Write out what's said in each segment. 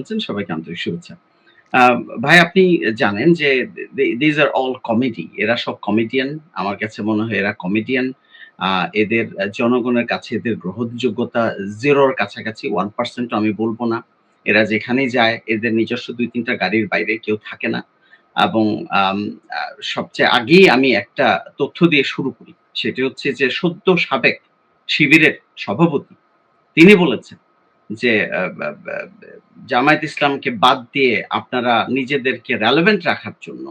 শুনছেন সবাইকে আন্তরিক শুভেচ্ছা। আ ভাই আপনি জানেন যে these are all comedy এরা সব কমেডিয়ান। আমার কাছে মনে হয় এরা কমেডিয়ান। আ এদের জনগণের কাছে এদের গ্রহণযোগ্যতা 0 র কাছাকাছি 1% ও আমি বলব না। এরা যেখানেই যায় এদের নিজস্ব ২-৩ টা গাড়ির বাইরে কেউ থাকে না। এবং আম আ সবচেয়ে আগেই আমি একটা তথ্য দিয়ে শুরু করি। সেটি হচ্ছে যে সদ্য সাবেক শিবিরের সভাপতি তিনি বলেছেন যে আ বা বা বা জামায়াত ইসলামকে বাদ দিয়ে আপনারা নিজেদেরকে রেলেভেন্ট রাখার জন্য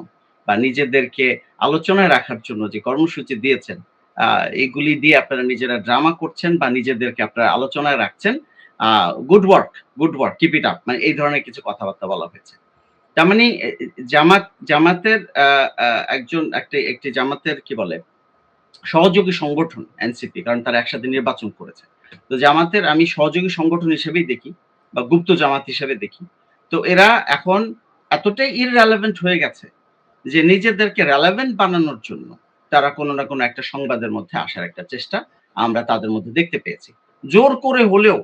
বা নিজেদেরকে আলোচনায় রাখার জন্য যে কর্মসূচি দিয়েছেন, আ এগুলি দিয়ে আপনারা নিজেরা ড্রামা করছেন বা নিজেদেরকে আপনারা আলোচনায় রাখছেন। A good work, good work, keep it up মানে এই ধরনের কিছু কথাবার্তা বলা হয়েছে। তার মানে জামাতের আ আ একজন একটি জামাতের কি বলে সহযোগী সংগঠন এনসিপি কারণ তারা একসাথে নির্বাচন করেছে। তো জামাতের আমি সহযোগী সংগঠন হিসেবেই দেখি বা গুপ্ত জামাত হিসেবে দেখি। তো এরা এখন এতটাই irrelevant হয়ে গেছে যে নিজেদেরকে relevant বানানোর জন্য তারা কোন না কোন একটা সংবাদের মধ্যে আসার একটা চেষ্টা আমরা তাদের মধ্যে দেখতে পেয়েছি। জোর করে হলেও,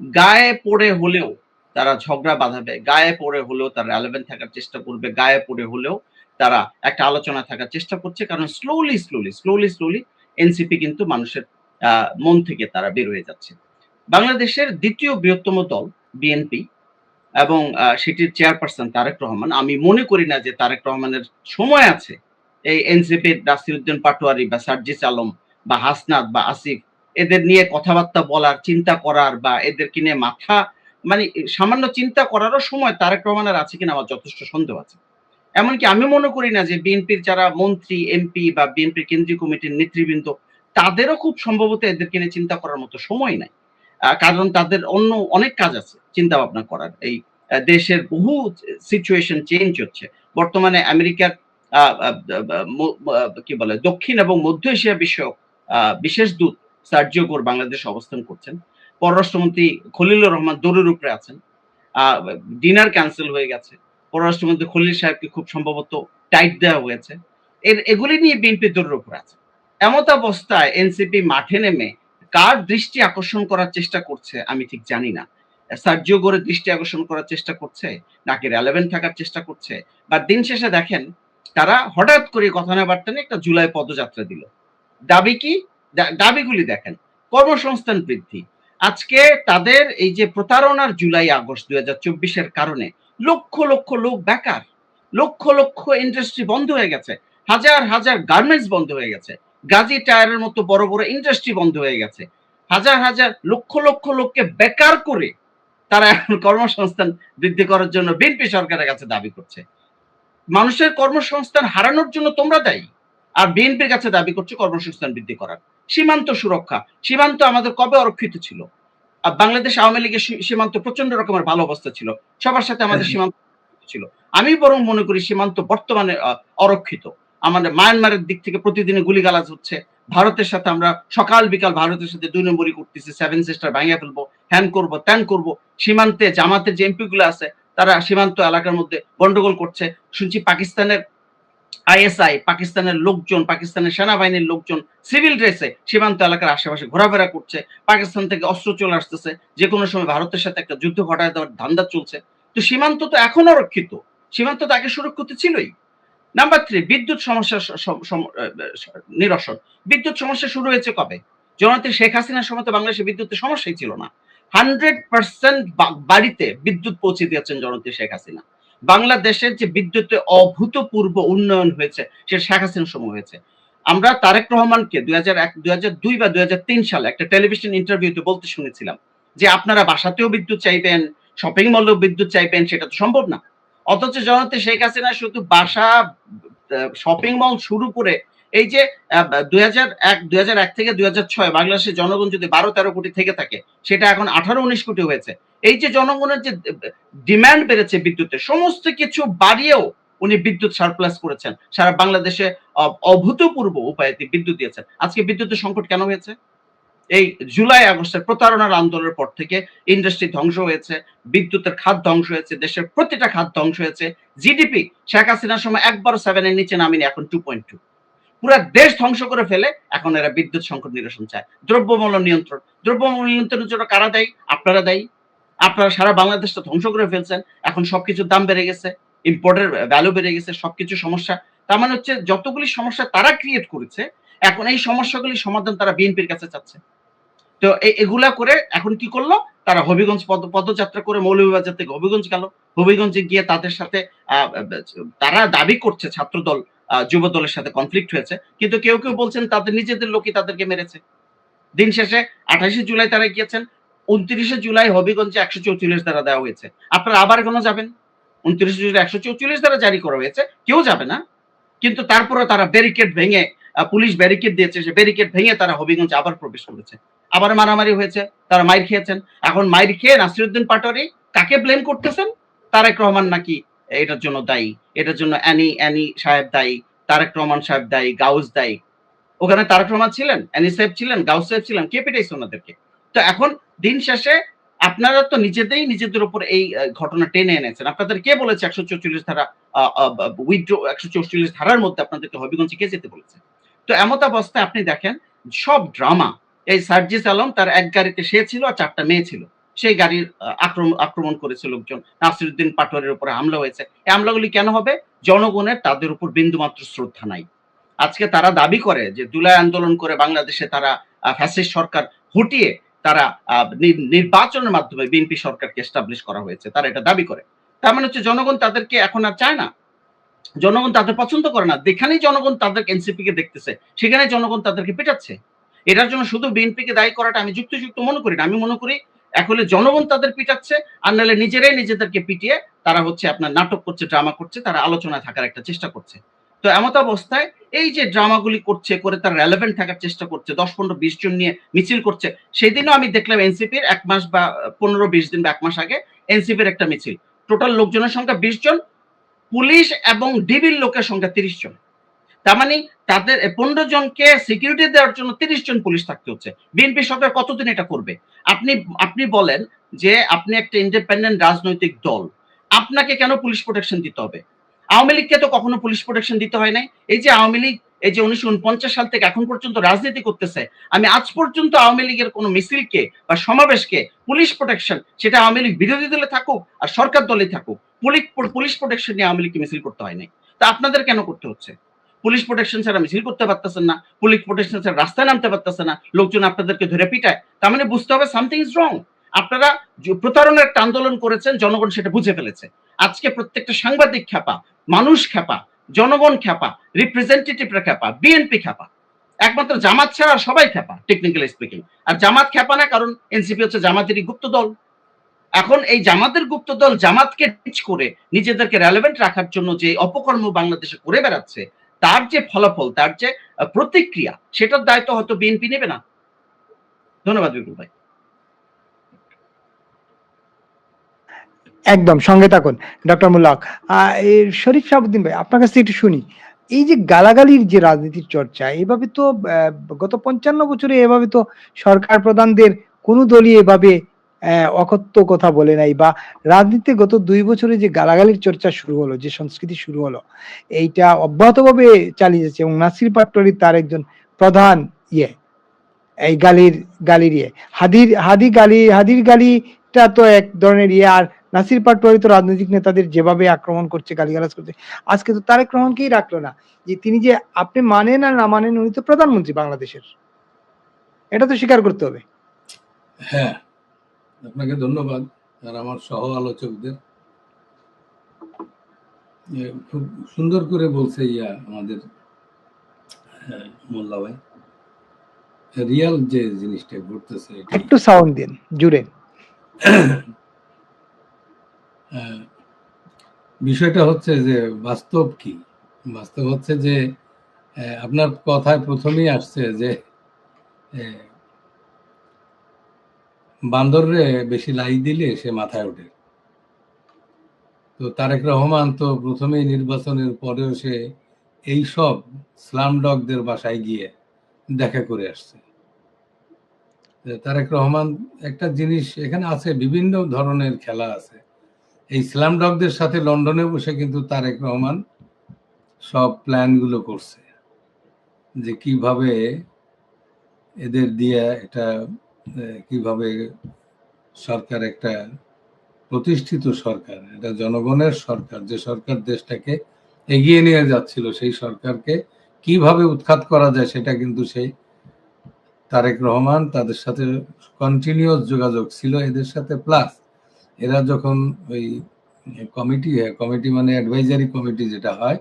গায়ে পড়ে হলেও তারা ঝগড়া বাঁধাবে, গায়ে পড়ে হলেও তারা relevant থাকার চেষ্টা করবে, গায়ে পড়ে হলেও তারা একটা আলোচনায় থাকার চেষ্টা করছে। কারণ স্লোলি এনসিপি কিন্তু মানুষের আ মন থেকে তারা বের হয়ে যাচ্ছে। বাংলাদেশের ২য় বৃহত্তম দল বিএনপি এবং সেটির চেয়ারপারসন তারেক রহমান। আমি মনে করি না যে তারেক রহমানের সময় আছে এই এনসিপির নাসিরউদ্দিন পাটোয়ারি বা সার্জিস আলম বা হাসনাত বা আসিফ এদের নিয়ে কথাবার্তা বলার, চিন্তা করার বা এদেরকে নিয়ে মাথা মানে সামান্য চিন্তা করারও সময় তারেক রহমানের আছে কিনা আমার যথেষ্ট সন্দেহ আছে। এমনকি আমি মনে করি না যে বিএনপির যারা মন্ত্রী, এমপি বা বিএনপির কেন্দ্রীয় কমিটির নেতৃবৃন্দ তাদেরও খুব সম্ভবত এদেরকে নিয়ে চিন্তা করার মতো সময় নাই। কারণ তাদের অন্য অনেক কাজ আছে চিন্তা ভাবনা করার। এই দেশের বহু সিচুয়েশন চেঞ্জ হচ্ছে। বর্তমানে আমেরিকার আ আ আ ম আ কি বলে দক্ষিণ এবং মধ্য এশিয়া বিষয়ক বিশেষ দূত সার্জিও গোর বাংলাদেশে অবস্থান করছেন। পররাষ্ট্রমন্ত্রী খলিলুর রহমান দৌড়ের উপরে আছেন। আ ডিনার ক্যানসেল হয়ে গেছে। পররাষ্ট্রমন্ত্রী খলিল সাহেবকে খুব সম্ভবত টাইট দেওয়া হয়েছে। এগুলি নিয়ে বিএনপি দৌড়ের উপরে আছে। এমত অবস্থায় এনসিপি মাঠে নেমে কার দৃষ্টি আকর্ষণ করার চেষ্টা করছে আমি ঠিক জানি না। সার্জিও গোরের দৃষ্টি আকর্ষণ করার চেষ্টা করছে, নাকি রেলেভেন্ট থাকার চেষ্টা করছে। বা দিন শেষে দেখেন তারা হঠাৎ করে কথা না বার্তা নিয়ে একটা জুলাই পদযাত্রা দিল। দাবি কি? দাবিগুলি দেখেন। কর্মসংস্থান বৃদ্ধি। আজকে তাদের এই যে প্রতারণার জুলাই আগস্ট ২০২৪ এর কারণে লক্ষ লোক বেকার। লক্ষ ইন্ডাস্ট্রি বন্ধ হয়ে গেছে। হাজার গার্মেন্টস বন্ধ হয়ে গেছে। গাজী টায়ারের মতো বড় ইন্ডাস্ট্রি বন্ধ হয়ে গেছে। হাজার লক্ষ লোককে বেকার করে তারা এখন কর্মসংস্থান বৃদ্ধি করার জন্য বিএনপি সরকারের কাছে দাবি করছে। মানুষের কর্মসংস্থান হারানোর জন্য তোমরা দায়ী। আর বিএনপির কাছে দাবি করছে কর্মসংস্থান বৃদ্ধি করার। সীমান্ত সুরক্ষা। সীমান্ত আমাদের কবে অরক্ষিত ছিল? বাংলাদেশ আওয়ামী লীগের সীমান্ত প্রচন্ড রকমের ভালো অবস্থা ছিল। সবার সাথে আমাদের সীমান্ত ছিল। আমি বরং মনে করি সীমান্ত বর্তমানে অরক্ষিত। আমাদের মায়ানমারের দিক থেকে প্রতিদিনই গুলিগালাজ হচ্ছে। ভারতের সাথে আমরা সকাল বিকাল ভারতের সাথে ২ নম্বরি করতেছি, সেভেন সিস্টার ভাইঙা ফেলবো, হ্যান করব, ত্যান করব। সীমান্তে জামাতের যে এমপি গুলো আছে তারা সীমান্ত এলাকার মধ্যে গন্ডগোল করছে। শুনছি পাকিস্তানের আইএসআই, পাকিস্তানের লোকজন, পাকিস্তানের সেনাবাহিনীর লোকজন সিভিল ড্রেসে সীমান্ত এলাকার আশেপাশে ঘোরাফেরা করছে। পাকিস্তান থেকে অস্ত্র চলে আসতেছে। যেকোনো সময় ভারতের সাথে একটা যুদ্ধ ঘটায় দেওয়ার ধান্দা চলছে। তো সীমান্ত তো এখনো রক্ষিত। সীমান্ত তো আগে সুরক্ষিত ছিলই। নাম্বার ৩ বিদ্যুৎ সমস্যা স সম সম আ স নিরসন। বিদ্যুৎ সমস্যা শুরু হয়েছে কবে? জননেত্রী শেখ হাসিনার সময় তো বাংলাদেশে বিদ্যুতের সমস্যাই ছিল না। 100% বাড়িতে বিদ্যুৎ পৌঁছে দিয়েছেন জননেত্রী শেখ হাসিনা। বাংলাদেশের যে বিদ্যুতের অভূতপূর্ব উন্নয়ন হয়েছে সেটা শেখ হাসিনার সময় হয়েছে। আমরা তারেক রহমানকে ২০০১, ২০০২ বা ২০০৩ সালে একটা টেলিভিশন ইন্টারভিউতে বলতে শুনেছিলাম যে, "আপনারা বাসাতেও বিদ্যুৎ চাইবেন, শপিং মলেও বিদ্যুৎ চাইবেন, সেটা তো সম্ভব না।" অথচ জননেত্রী শেখ হাসিনা শুধু বাসা, শপিং মল শুরু করে এই যে ২০০১ থেকে ২০০৬ বাংলাদেশের জনগণ যদি ১২-১৩ কোটি থেকে থাকে, সেটা এখন ১৮-১৯ কোটি হয়েছে। এই যে জনগণের যে ডিমান্ড বেড়েছে বিদ্যুতের, সমস্ত কিছু বাড়িয়েও উনি বিদ্যুৎ সারপ্লাস করেছেন। সারা বাংলাদেশে অভূতপূর্ব উপায়ে বিদ্যুৎ দিয়েছেন। আজকে বিদ্যুতের সংকট কেন হয়েছে? এই জুলাই আগস্টের প্রতারণার আন্দোলনের পর থেকে ইন্ডাস্ট্রি ধ্বংস হয়েছে, বিদ্যুতের খাত ধ্বংস হয়েছে, দেশের প্রতিটা খাত ধ্বংস হয়েছে। জিডিপি শেখ হাসিনার সময় একবারও 7 এর নিচে নামেনি, এখন 2.2। পুরা দেশ ধ্বংস করে ফেলে এখন এরা বিদ্যুৎ সংকট নিরসন চায়। দ্রব্যমূল্য নিয়ন্ত্রণ। দ্রব্যমূল্য নিয়ন্ত্রণের জন্য কারা দায়ী? আপনারা দায়ী। আপনারা সারা বাংলাদেশটা ধ্বংস করে ফেলছেন। এখন সবকিছুর দাম বেড়ে গেছে। ইম্পোর্টের ভ্যালু বেড়ে গেছে। সবকিছু সমস্যা। তার মানে হচ্ছে যতগুলি সমস্যা তারা ক্রিয়েট করেছে, এখন এই সমস্যাগুলির সমাধান তারা বিএনপির কাছে চাচ্ছে। তো এগুলা করে এখন কি করলো? তারা হবিগঞ্জ পদযাত্রা করে মৌলভীবাজার থেকে হবিগঞ্জ গেল। হবিগঞ্জে গিয়ে তাদের সাথে আ তারা দাবি করছে ছাত্রদল যুব দলের সাথে কনফ্লিক্ট হয়েছে। কিন্তু কেউ বলছেন তাদের নিজেদের লোকই তাদেরকে মেরেছে। দিন শেষে ২৮শে জুলাই তারা গিয়েছেন। ২৯শে জুলাই হবিগঞ্জে ১৪৪ ধারা দেওয়া হয়েছে। আপনারা আবার কেন যাবেন? ২৯শে জুলাই ১৪৪ ধারা জারি করা হয়েছে। কেউ যাবে না। কিন্তু তারপরেও তারা ব্যারিকেড ভেঙে পুলিশ ব্যারিকেড দিয়েছে, সে ব্যারিকেড ভেঙে তারা হবিগঞ্জে আবার প্রবেশ করেছে। আবার মারামারি হয়েছে, তারা মাইর খেয়েছেন। এখন মাইর খেয়ে নাসিরউদ্দিন পাটোয়ারি কাকে ব্লেম করতেছেন? তারেক রহমান নাকি এটার জন্য দায়ী। এটার জন্য অ্যানি সাহেব দায়ী, তারেক রহমান সাহেব দায়ী, গাউস দায়ী। ওখানে তারেক রহমান ছিলেন, অ্যানি সাহেব ছিলেন, গাউস সাহেব ছিলেন। কে পিটাইছে ওনাদেরকে? তো এখন দিন শেষে আপনারা তো নিজেদের উপর এই ঘটনা টেনে এনেছেন। আপনাদের কে বলেছে ১৪৪ ধারা আ আ উইথড্র ১৪৪ ধারার মধ্যে আপনাদেরকে হবিগঞ্জে কে যেতে বলেছে? তো এমত অবস্থায় আপনি দেখেন সব ড্রামা এই সার্জিস আলম তার এক গাড়িতে সে ছিল আর ৪ টা মেয়ে ছিল। সেই গাড়ির আক্রমণ করেছে লোকজন। নাসিরউদ্দিন পাটোয়ারির উপরে হামলা হয়েছে। এই হামলাগুলি কেন হবে? জনগণের তাদের উপর বিন্দুমাত্র শ্রদ্ধা নাই। আজকে তারা দাবি করে যে জুলাই আন্দোলন করে বাংলাদেশে তারা ফ্যাসিস্ট সরকার হটিয়ে তারা নির্বাচনের মাধ্যমে বিএনপি সরকারকে এস্টাবলিশ করা হয়েছে। তারা এটা দাবি করে। তার মানে হচ্ছে জনগণ তাদেরকে এখন আর চায় না। জনগণ তাদের পছন্দ করে না। যেখানেই জনগণ তাদের এনসিপি কে দেখতেছে, সেখানে জনগণ তাদেরকে পেটাচ্ছে। এটার জন্য শুধু বিএনপিকে দায়ী করাটা আমি যুক্তিযুক্ত মনে করি না। আমি মনে করি আসলে জনগণ তাদের পিটাচ্ছে, আর নাহলে নিজেরাই নিজেদেরকে পিটিয়ে তারা হচ্ছে আপনার নাটক করছে, ড্রামা করছে, তারা আলোচনায় থাকার একটা চেষ্টা করছে। তো এমত অবস্থায় এই যে ড্রামাগুলি করছে, করে তারা রেলেভেন্ট থাকার চেষ্টা করছে, ১০, ১৫, ২০ জন নিয়ে মিছিল করছে। সেদিনও আমি দেখলাম এনসিপির ১ মাস বা ১৫, ২০ দিন বা ১ মাস আগে এনসিপির একটা মিছিল। টোটাল লোকজনের সংখ্যা ২০ জন, পুলিশ এবং ডিবির লোকের সংখ্যা ৩০ জন। তার মানে তাদের ১৫ জনকে সিকিউরিটি দেওয়ার জন্য ৩০ জন পুলিশ থাকতে হচ্ছে। বিএনপি সরকার কতদিন এটা করবে? আপনি আপনি বলেন যে আপনি একটা ইন্ডিপেন্ডেন্ট রাজনৈতিক দল। আপনাকে কেন পুলিশ প্রোটেকশন দিতে হবে? আওয়ামী লীগকে তো কখনো পুলিশ প্রোটেকশন দিতে হয় নাই। এই যে আওয়ামী লীগ এই যে ১৯৪৯ সাল থেকে এখন পর্যন্ত রাজনীতি করতেছে, আমি আজ পর্যন্ত আওয়ামী লীগের কোন মিছিলকে বা সমাবেশকে পুলিশ প্রোটেকশন, সেটা আওয়ামী লীগ বিরোধী দলে থাকুক আর সরকার দলে থাকুক, পুলিশ প্রোটেকশন নিয়ে আওয়ামী লীগকে মিছিল করতে হয় নাই। তা আপনাদের কেন করতে হচ্ছে? পুলিশ প্রোটেকশন ছাড়া মিছিল করতে পারতেছেন না, পুলিশ প্রোটেকশন ছাড়া রাস্তায় নামতে পারতেছে না, লোকজন আপনাদেরকে ধরে পিটায়। তার মানে বুঝতে হবে সামথিং ইজ রং। আপনারা প্রতারণার একটা আন্দোলন করেছেন, জনগণ সেটা বুঝে ফেলেছে। আজকে প্রত্যেকটা সাংবাদিক খ্যাপা, মানুষ খ্যাপা, জনগণ খ্যাপা, রিপ্রেজেন্টেটিভরা খ্যাপা, বিএনপি খ্যাপা। একমাত্র জামাত ছাড়া সবাই খ্যাপা টেকনিক্যালি স্পিকিং। আর জামাত খ্যাপা না, কারণ এনসিপি হচ্ছে জামাতেরই গুপ্ত দল। এখন এই জামাতের গুপ্তদল জামাতকে টিচ করে নিজেদেরকে রেলেভেন্ট রাখার জন্য যে অপকর্ম বাংলাদেশে করে বেড়াচ্ছে, তার যে ফলাফল, তার যে প্রতিক্রিয়া, সেটার দায়িত্ব হয়তো বিএনপি নেবে না। ধন্যবাদ বিপুল ভাই। একদম সঙ্গে থাকুন ডক্টর মোল্লা হক। শরীফ শাহাবুদ্দিন ভাই, আপনার কাছে একটু শুনি, এই যে গালাগালির যে রাজনীতির চর্চা, এভাবে তো গত ৫৫ বছরে এভাবে তো সরকার প্রধানদের কোনো দলই এভাবে অকথ্য কথা বলে নাই, বা রাজনীতিতে গত ২ বছরে যে গালাগালির চর্চা শুরু হলো, যে সংস্কৃতি শুরু হলো, এইটা অব্যাহতভাবে চালিয়ে যাচ্ছে এবং নাসির পাটোয়ারি তার একজন প্রধান ইয়ে এই গালির ইয়ে। হাদির গালিটা তো এক ধরনের ইয়ে, আর নাসির পাটোয়ারি তো রাজনৈতিক নেতাদের যেভাবে আক্রমণ করছে, গালিগালাজ করছে। আজকে তো তারেক রহমানকেই রাখলো না, যে তিনি যে আপনি মানেন আর না মানেন, উনি তো প্রধানমন্ত্রী বাংলাদেশের, এটা তো স্বীকার করতে হবে। হ্যাঁ, আপনাকে ধন্যবাদ আর আমার সহ আলোচকদের। খুব সুন্দর করে বলছে আমাদের মোল্লা ভাই, রিয়াল যে জিনিসটা ঘটতেছে, একটু সাউন্ড দিন জুড়ে। বিষয়টা হচ্ছে যে বাস্তব কি? বাস্তব হচ্ছে যে আপনার কথায় প্রথমেই আসছে যে বান্দরে বেশি লাই দিলে সে মাথায় ওঠে। তো তারেক রহমান তো প্রথমেই নির্বাচনের পরেও সে এইসব স্লামডগদের বাসায় গিয়ে দেখা করে আসছে। তারেক রহমান একটা জিনিস এখানে আছে, বিভিন্ন ধরনের খেলা আছে। এই স্লামডগদের সাথে লন্ডনে বসে কিন্তু তারেক রহমান সব প্ল্যানগুলো করছে, যে কিভাবে এদের দিয়ে এটা কিভাবে সরকার একটা প্রতিষ্ঠিত সরকার, এটা জনগণের সরকার, যে সরকার দেশটাকে এগিয়ে নিয়ে যাচ্ছিল, সেই সরকারকে কিভাবে উৎখাত করা যায় সেটা কিন্তু সেই তারেক রহমান, তাদের সাথে কন্টিনিউয়াস যোগাযোগ ছিল এদের সাথে। প্লাস এরা যখন ওই কমিটি মানে অ্যাডভাইজারি কমিটি যেটা হয়,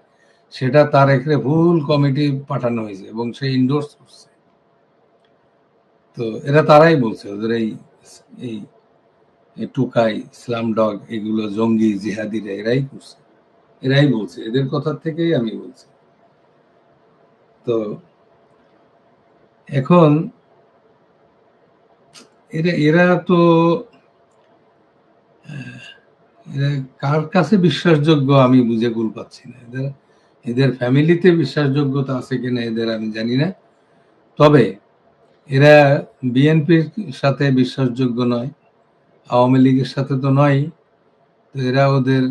সেটা তারেকরে ফুল কমিটি পাঠানো হয়েছে এবং সে ইন্ডোর্স করছে। তো এরা তারাই বলছে ওদের এই এই টুকাই, ইসলাম ডগ, এগুলো জঙ্গি জিহাদিরা এরাই করছে, এরাই বলছে, এদের কথা থেকেই আমি বলছি। তো এখন এরা তো এরা কার কাছে বিশ্বাসযোগ্য আমি বুঝে কুল পাচ্ছি না। এদের ফ্যামিলিতে বিশ্বাসযোগ্যতা আছে কিনা এদের আমি জানি না। তবে এরা বিএনপির সাথে বিশ্বাসযোগ্য নয়, আওয়ামী লীগের সাথে তো নয়। তো এরা ওদের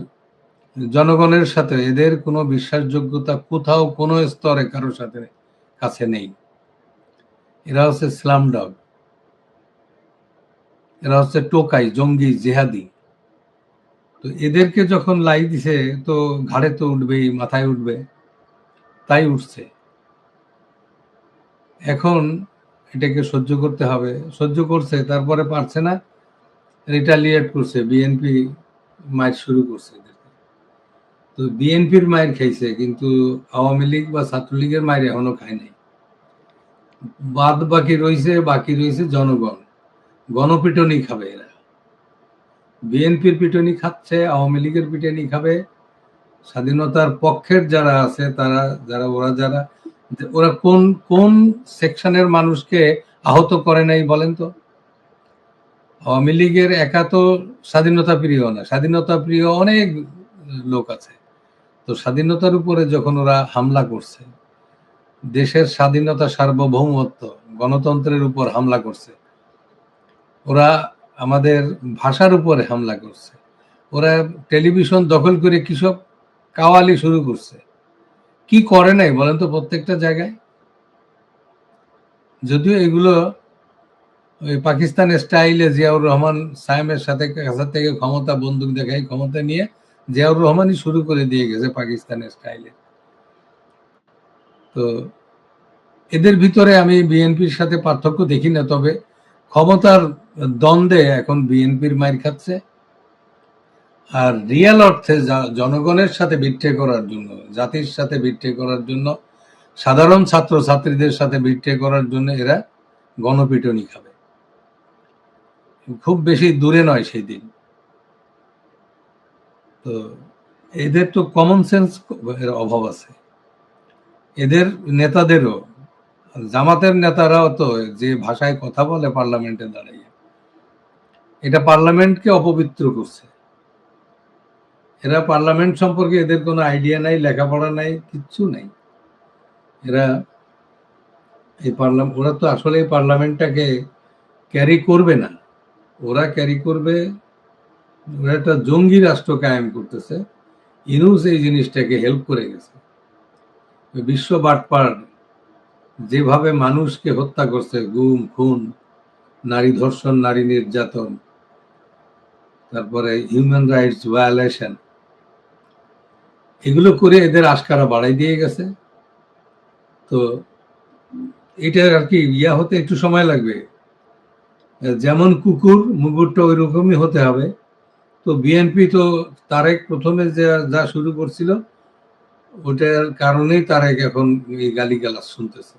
জনগণের সাথে এদের কোনো বিশ্বাসযোগ্যতা কোথাও কোনো স্তরে কারোর সাথে কাছে নেই। এরা হচ্ছে স্লাম ডগ, এরা হচ্ছে টোকাই, জঙ্গি, জেহাদি। তো এদেরকে যখন লাই দিছে তো ঘাড়ে তো উঠবেই, মাথায় উঠবে, তাই উঠছে। এখন এটাকে সহ্য করতে হবে, সহ্য করছে, তারপরে পারছে না, রিটালিয়েট করছে, বিএনপি মাইর শুরু করছে এদেরকে। তো বিএনপির মায়ের খাইছে, কিন্তু আওয়ামী লীগ বা ছাত্রলীগের মায়ের এখনো খায় নাই। বাকি রয়েছে জনগণ, গণপিটনি খাবে এরা। বিএনপির পিটনি খাচ্ছে, আওয়ামী লীগের পিটনি খাবে, স্বাধীনতার পক্ষের যারা আছে তারা ওরা কোন কোন সেকশনের মানুষকে আহত করে নাই বলেন তো? আওয়ামী লীগের একা তো স্বাধীনতা প্রিয় না, স্বাধীনতা প্রিয় অনেক লোক আছে। তো স্বাধীনতার উপরে যখন ওরা হামলা করছে, দেশের স্বাধীনতা, সার্বভৌমত্ব, গণতন্ত্রের উপর হামলা করছে, ওরা আমাদের ভাষার উপরে হামলা করছে, ওরা টেলিভিশন দখল করে কিসব কাওয়ালি শুরু করছে, কি করে নাই বলেন তো প্রত্যেকটা জায়গায়? যদিও এগুলো ওই পাকিস্তান স্টাইলে জিয়াউর রহমান সায়েমের সাথে কাছার থেকে ক্ষমতা বন্দুক দেখাই ক্ষমতা নিয়ে জিয়াউর রহমানই শুরু করে দিয়ে গেছে পাকিস্তানের স্টাইলে। তো এদের ভিতরে আমি বিএনপির সাথে পার্থক্য দেখি না, তবে ক্ষমতার দ্বন্দ্বে এখন বিএনপির মাইর খাচ্ছে। আর রিয়েল অর্থে জনগণের সাথে বিট্রে করার জন্য, জাতির সাথে বিট্রে করার জন্য, সাধারণ ছাত্র ছাত্রীদের সাথে বিট্রে করার জন্য এরা গণপিটনি খাবে। খুব বেশি দূরে নয় সেই দিন। তো এদের তো কমন সেন্স এর অভাব আছে, এদের নেতাদেরও। জামাতের নেতারাও তো যে ভাষায় কথা বলে পার্লামেন্টে দাঁড়িয়ে, এটা পার্লামেন্টকে অপবিত্র করছে। এরা পার্লামেন্ট সম্পর্কে এদের কোনো আইডিয়া নাই, লেখাপড়া নাই, কিচ্ছু নাই। এরা ওরা তো আসলে এই পার্লামেন্টটাকে ক্যারি করবে না, ওরা ক্যারি করবে, ওরা একটা জঙ্গি রাষ্ট্র কায়েম করতেছে। ইউনূস এই জিনিসটাকে হেল্প করে গেছে। বিশ্ব বাটপার যেভাবে মানুষকে হত্যা করছে, গুম খুন, নারী ধর্ষণ, নারী নির্যাতন, তারপরে হিউম্যান রাইটস ভায়োলেশন, এগুলো করে এদের আশকারা বাড়াই দিয়ে গেছে। তো এটা আর কি হতে একটু সময় লাগবে। যেমন কুকুর, মুগুরটা ওই রকমই হতে হবে। তো বিএনপি তো তারেক প্রথমে যা শুরু করছিল, ওটার কারণেই তারেক এখন এই গালিগালাজ শুনতেছে।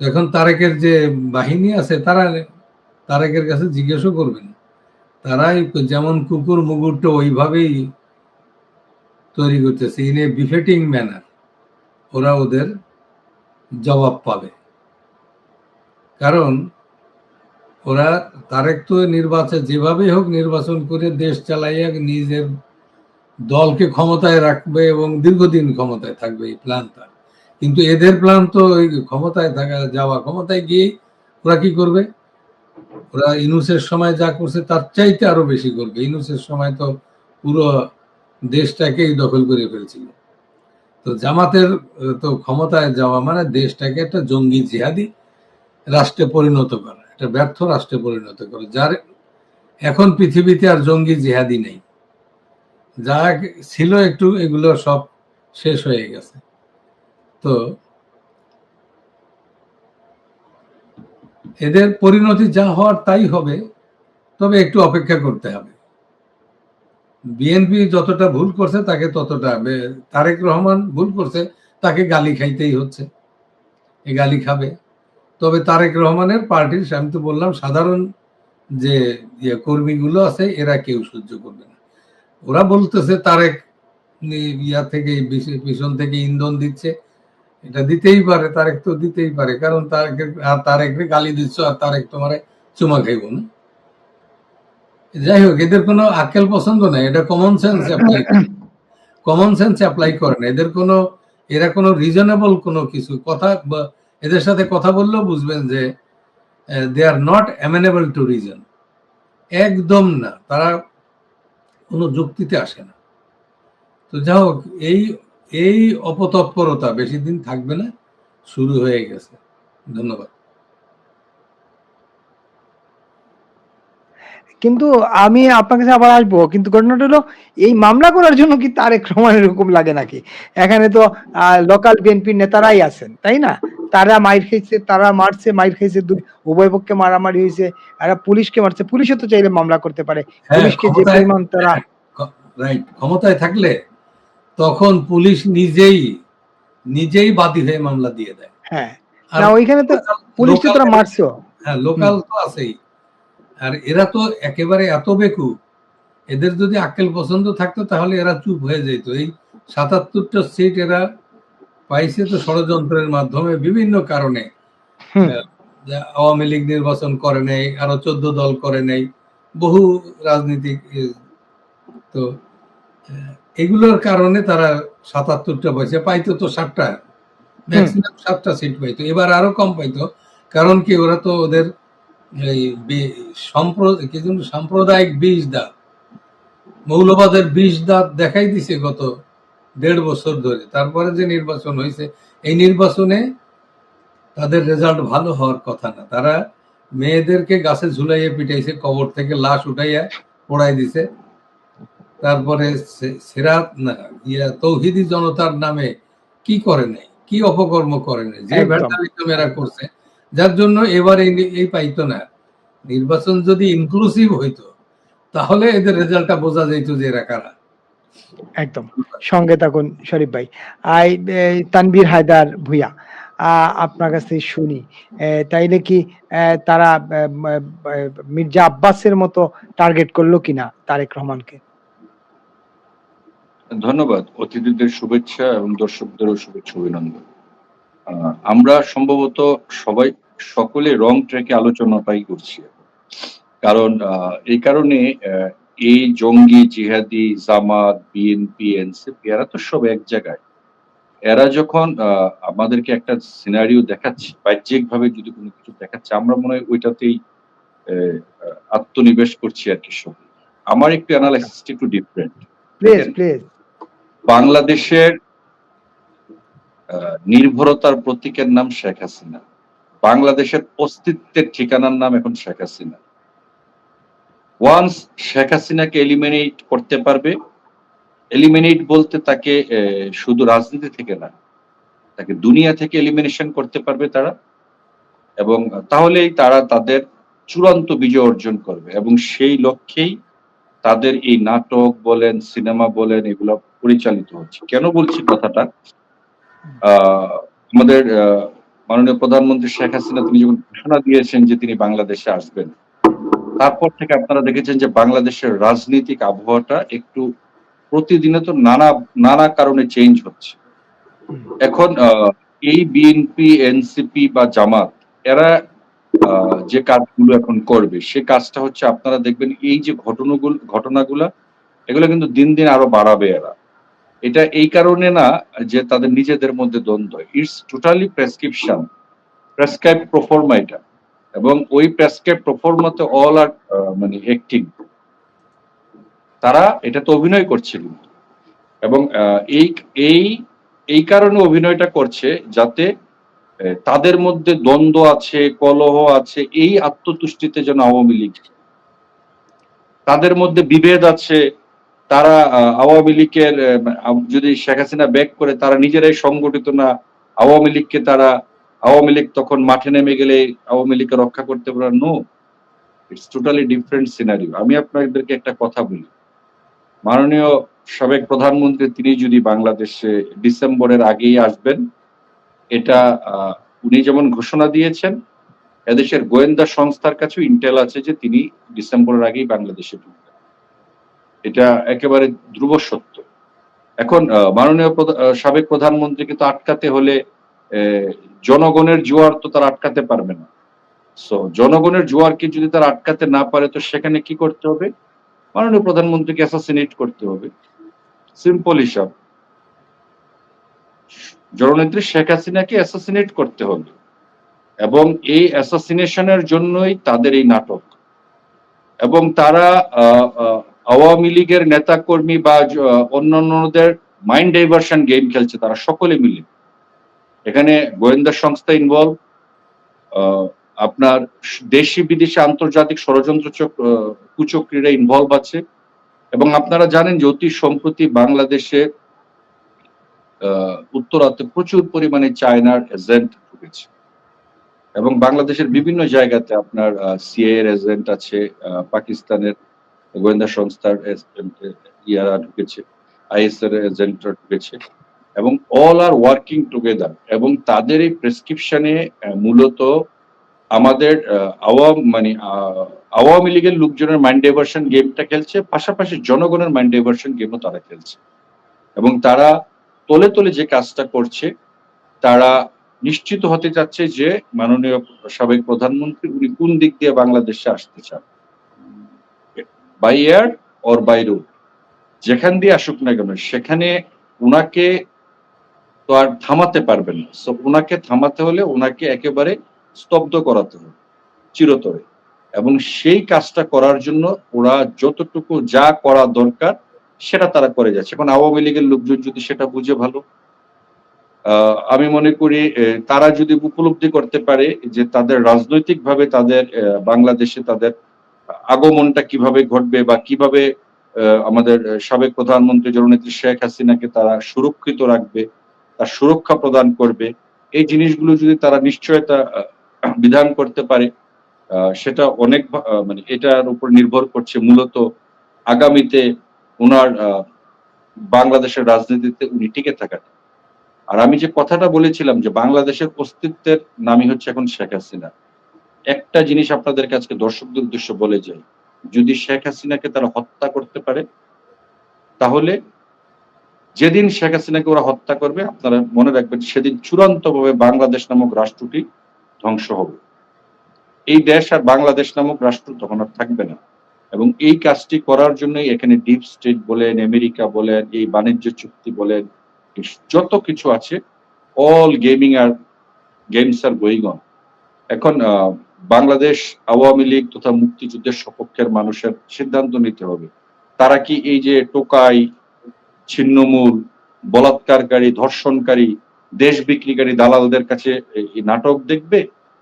এখন তারেকের যে বাহিনী আছে তারা তারেকের কাছে জিজ্ঞেসও করবে না, তারাই যেমন কুকুর মুগুরটা ওইভাবেই তৈরি করতেছে, ইন এ বিফেটিং ম্যানার। ওরা ওদের জবাব পাবে, কারণ ওরা তারেক তো নির্বাচন যেভাবেই হোক নির্বাচন করে দেশ চালাইয়া নিজের দলকে ক্ষমতায় রাখবে এবং দীর্ঘদিন ক্ষমতায় থাকবে, এই প্ল্যান তার। কিন্তু এদের প্ল্যান তো ওই ক্ষমতায় যাওয়া, ক্ষমতায় গিয়ে ওরা কি করবে? ওরা ইউনূসের সময় যা করছে তার চাইতে আরো বেশি করবে। ইউনূসের সময় তো পুরো দেশটাকেই দখল করে ফেলছিল। তো জামাতের তো ক্ষমতায় যাওয়া মানে দেশটাকে একটা জঙ্গি জিহাদি রাষ্ট্রে পরিণত করা, একটা ব্যর্থ রাষ্ট্রে পরিণত করা, যার এখন পৃথিবীতে আর জঙ্গি জিহাদি নেই, যা ছিল একটু এগুলো সব শেষ হয়ে গেছে। তো এদের পরিণতি যা হওয়ার তাই হবে, তবে একটু অপেক্ষা করতে হবে। বিএনপি যতটা ভুল করছে তাকে ততটা, তারেক রহমান ভুল করছে তাকে গালি খাইতেই হচ্ছে, এই গালি খাবে। তবে তারেক রহমানের পার্টির, আমি তো বললাম সাধারণ যে কর্মীগুলো আছে এরা কেউ সহ্য করবে না। ওরা বলতেছে তারেক ইয়া থেকে পিছন থেকে ইন্ধন দিচ্ছে, এটা দিতেই পারে, তারেক তো দিতেই পারে, কারণ তারেককে গালি দিচ্ছ আর তারেক তোমার চুমা খাইব না। যাই হোক, এদের কোনো আক্কেল পছন্দ নাই, এটা কমন সেন্স অ্যাপ্লাই করে না। এরা কোনো রিজনেবল কোনো কিছু কথা, এদের সাথে কথা বললেও বুঝবেন যে they are not amenable to reason, একদম না, তারা কোনো যুক্তিতে আসে না। তো যাই হোক, এই অপতৎপরতা বেশি দিন থাকবে না, শুরু হয়ে গেছে। ধন্যবাদ। কিন্তু আমি আপনার কাছে আবার আসবো, কিন্তু ঘটনাটা হলো এই মামলা করার জন্য কি তারেক রহমানের হুকুম লাগে নাকি? এখানে তো লোকাল বিএনপির নেতারাই আছেন, তাই না? তারা মাইর খাইছে, তারা মারছে, মাইর খাইছে, উভয় পক্ষে মারামারি হয়েছে, এরা পুলিশকে মারছে, পুলিশও তো চাইলে মামলা করতে পারে, হ্যাঁ, পুলিশকে যে পরিমাণ তারা রাইট, ক্ষমতায় থাকলে তখন পুলিশ নিজেই বাদী হয়ে মামলা দিয়ে দেয়। হ্যাঁ, না ওইখানে তো পুলিশ তো তারা মারছে। হ্যাঁ, লোকাল তো আছেই। আর এরা তো একেবারে এত বেকুব, এদের যদি আক্কেল পছন্দ থাকতো তাহলে এরা চুপ হয়ে যেত। এই ৭৭টা সিট এরা পাইছে তো ষড়যন্ত্রের মাধ্যমে, বিভিন্ন কারণে। আওয়ামী লীগ নির্বাচন করে নেই, আরো ১৪ দল করে নেই, বহু রাজনীতিক। তো এগুলোর কারণে তারা ৭৭টা পাইছে, পাইতো তো ৭টা, ম্যাক্সিমাম ৭টা সিট পাইতো, এবার আরো কম পাইতো। কারণ কি, ওরা তো ওদের এই সাম্প্রদায়িক বিষ দাঁত, মৌলবাদের বিষ দাঁত দেখাই দিছে গত ১.৫ বছর ধরে। তারপরে যে নির্বাচন হয়েছে, এই নির্বাচনে তাদের রেজাল্ট ভালো হওয়ার কথা না। তারা মেয়েদেরকে গাছে ঝুলাইয়া পিটাইছে, কবর থেকে লাশ উঠাইয়া পোড়াই দিছে। তারপরে সিরাত না তৌহিদি জনতার নামে কি করে নাই, কি অপকর্ম করে নাই, যে ভ্যান্ডালিজম এরা করছে, যার জন্য এবার এই পাইতো না। নির্বাচন যদি ইনক্লুসিভ হইতো তাহলে এদের রেজাল্টটা বোঝা যাইতো যে এরা কারা। একদম সঙ্গে থাকুন শরীফ ভাই। তানভীর হায়দার ভূঁইয়া, আপনার কাছ থেকে শুনি, তাইলে কি তারা মির্জা আব্বাসের মতো টার্গেট করলো কিনা তারেক রহমানকে? ধন্যবাদ। অতিথিদের শুভেচ্ছা এবং দর্শকদেরও শুভেচ্ছা অভিনন্দন। আমরা সম্ভবত সকলে রং ট্র্যাকে আলোচনাটাই করছি, কারণ এই কারণে এই জঙ্গি, জিহাদি, জামাত, বিএনপি, এনসিপি এরা তো সব এক জায়গায়। এরা যখন আমাদেরকে একটা সিনারিও দেখাচ্ছে, বাহ্যিকভাবে যদি কোনো কিছু দেখাচ্ছে, আমরা মনে হয় ওইটাতেই আত্মনিবেশ করছি আর কি। সব আমার একটু অ্যানালাইসিস একটু ডিফারেন্ট। বাংলাদেশের নির্ভরতার প্রতীকের নাম শেখ হাসিনা, বাংলাদেশের অস্তিত্বের ঠিকানার নাম এখন শেখ হাসিনা। ওয়ান্স শেখ হাসিনাকে এলিমিনেট করতে পারবে, এলিমিনেট বলতে তাকে শুধু রাজনীতি থেকে না, তাকে দুনিয়া থেকে এলিমিনেশন করতে পারবে তারা, এবং তাহলেই তারা তাদের চূড়ান্ত বিজয় অর্জন করবে। এবং সেই লক্ষ্যেই তাদের এই নাটক বলেন, সিনেমা বলেন, এগুলো পরিচালিত হচ্ছে। কেন বলছি কথাটা, আমাদের মাননীয় প্রধানমন্ত্রী শেখ হাসিনা তিনি যখন ঘোষণা দিয়েছেন যে তিনি বাংলাদেশে আসবেন, তারপর থেকে আপনারা দেখেছেন যে বাংলাদেশের রাজনৈতিক আবহাওয়াটা একটু প্রতিদিনে তো নানা কারণে চেঞ্জ হচ্ছে। এখন এই বিএনপি, এনসিপি বা জামাত এরা যে কাজগুলো এখন করবে, সে কাজটা হচ্ছে, আপনারা দেখবেন এই যে ঘটনাগুলা এগুলো কিন্তু দিন দিন আরো বাড়াবে এরা। এটা এই কারণে না যে তাদের নিজেদের মধ্যে দ্বন্দ্ব, ইটস টোটালি প্রেসক্রাইব প্রোফর্মা এটা, এবং ওই প্রেসক্রাইব প্রোফর্মাতে অল আর মানে অ্যাক্টিং, তারা এটাতে অভিনয় করছিল। এবং এই কারণে অভিনয়টা করছে যাতে তাদের মধ্যে দ্বন্দ্ব আছে, কলহ আছে, এই আত্মতুষ্টিতে যেন আওয়ামী লীগ তাদের মধ্যে বিভেদ আছে, তারা আওয়ামী লীগের যদি শেখ হাসিনা ব্যাক করে তারা নিজেরাই সংগঠিত না, আওয়ামী লীগকে তারা আওয়ামী লীগ তখন মাঠে নেমে গেলে আওয়ামী লীগকে রক্ষা করতে পারে। No, it's totally different scenario. আমি আপনাদেরকে একটা কথা বলি, মাননীয় সাবেক প্রধানমন্ত্রী তিনি যদি বাংলাদেশে ডিসেম্বরের আগেই আসবেন, এটা উনি যেমন ঘোষণা দিয়েছেন, এদেশের গোয়েন্দা সংস্থার কাছেও ইন্টেল আছে যে তিনি ডিসেম্বরের আগেই বাংলাদেশে ঢুকবেন। এটা একেবারে ধ্রুব সত্য। এখন মাননীয় সাবেক প্রধানমন্ত্রীকে তো আটকাতে হলে জনগণের জোয়ার তো তারা আটকাতে পারবে না। সো জনগণের জোয়ারকে যদি তারা আটকাতে না পারে, তো সেখানে কি করতে হবে? মাননীয় প্রধানমন্ত্রীকে অ্যাসাসিনেট করতে হবে। সিম্পল হিসাব, জননেত্রী শেখ হাসিনাকে অ্যাসাসিনেট করতে হবে, এবং এই অ্যাসাসিনেশনের জন্যই তাদের এই নাটক। এবং তারা আওয়ামী লীগের নেতা কর্মী বা অন্যান্যদের মাইন্ড ডাইভার্সন গেম খেলছে, তারা সকলে মিলে। এখানে গোয়েন্দা সংস্থা ইনভলভ, আপনার দেশি বিদেশি আন্তর্জাতিক ষড়যন্ত্র কুচক্রীরা ইনভলভ আছে। এবং আপনারা জানেন যে অতি সম্প্রতি বাংলাদেশে উত্তরাতে প্রচুর পরিমাণে চায়নার এজেন্ট ঢুকেছে, এবং বাংলাদেশের বিভিন্ন জায়গাতে আপনার সিআইএর এজেন্ট আছে, পাকিস্তানের গোয়েন্দা সংস্থার ইয়ারা ঢুকেছে, আইএস এর এজেন্টরা ঢুকেছে, এবং অল আর ওয়ার্কিং টুগেদার। এবং তাদের এই প্রেসক্রিপশনে মূলত আমাদের আওয়ামী লীগের লোকজনের মাইন্ড ডাইভার্সন গেমটা খেলছে, পাশাপাশি জনগণের মাইন্ড ডাইভার্সন গেমও তারা খেলছে। এবং তারা তলে তলে যে কাজটা করছে, তারা নিশ্চিত হতে চাচ্ছে যে মাননীয় সাবেক প্রধানমন্ত্রী উনি কোন দিক দিয়ে বাংলাদেশে আসতে চান, by air or by road, যেখান দিয়ে আসুক না কেন সেখানে উনাকে তো আর থামাতে পারবেন না। সো উনাকে থামাতে হলে উনাকে একেবারে স্তব্ধ করাতে হবে চিরতরে। এবং সেই কাজটা করার জন্য ওরা যতটুকু যা করা দরকার সেটা তারা করে যাচ্ছে। এখন আওয়ামী লীগের লোকজন যদি সেটা বুঝে ভালো, আমি মনে করি তারা যদি উপলব্ধি করতে পারে যে তাদের রাজনৈতিকভাবে তাদের বাংলাদেশে তাদের আগমনটা কিভাবে ঘটবে, বা কিভাবে আমাদের সাবেক প্রধানমন্ত্রী জননেত্রী শেখ হাসিনাকে তারা সুরক্ষিত রাখবে, তার সুরক্ষা প্রদান করবে, এই জিনিসগুলো যদি তারা নিশ্চয়তা বিধান করতে পারে, সেটা অনেক মানে এটার উপর নির্ভর করছে মূলত আগামীতে ওনার বাংলাদেশের রাজনীতিতে উনি টিকে থাকাটা। আর আমি যে কথাটা বলেছিলাম যে বাংলাদেশের অস্তিত্বের নামই হচ্ছে এখন শেখ হাসিনা, একটা জিনিস আপনাদের কাছে দর্শকদের উদ্দেশ্য বলে যাই, যদি শেখ হাসিনাকে তারা হত্যা করতে পারে, তাহলে যেদিন শেখ হাসিনাকে ওরা হত্যা করবে, আপনারা মনে রাখবেন সেদিন চূড়ান্তভাবে বাংলাদেশ নামক রাষ্ট্রটি ধ্বংস হবে। এই দেশ আর বাংলাদেশ নামক রাষ্ট্র তখন আর থাকবে না। এবং এই কাজটি করার জন্যই এখানে ডিপ স্টেট বলেন, আমেরিকা বলেন, এই বাণিজ্য চুক্তি বলেন, যত কিছু আছে, all games are going on. এখন বাংলাদেশ আওয়ামী লীগ তথা মুক্তিযুদ্ধের সপক্ষের মানুষের সিদ্ধান্ত নিতে হবে, তারা কি এই যে টোকাই, ছিন্নমূল, বলাৎকারকারী, ধর্ষণকারী, দেশ বিক্রিকারী দালালদের কাছে এই নাটক দেখবে,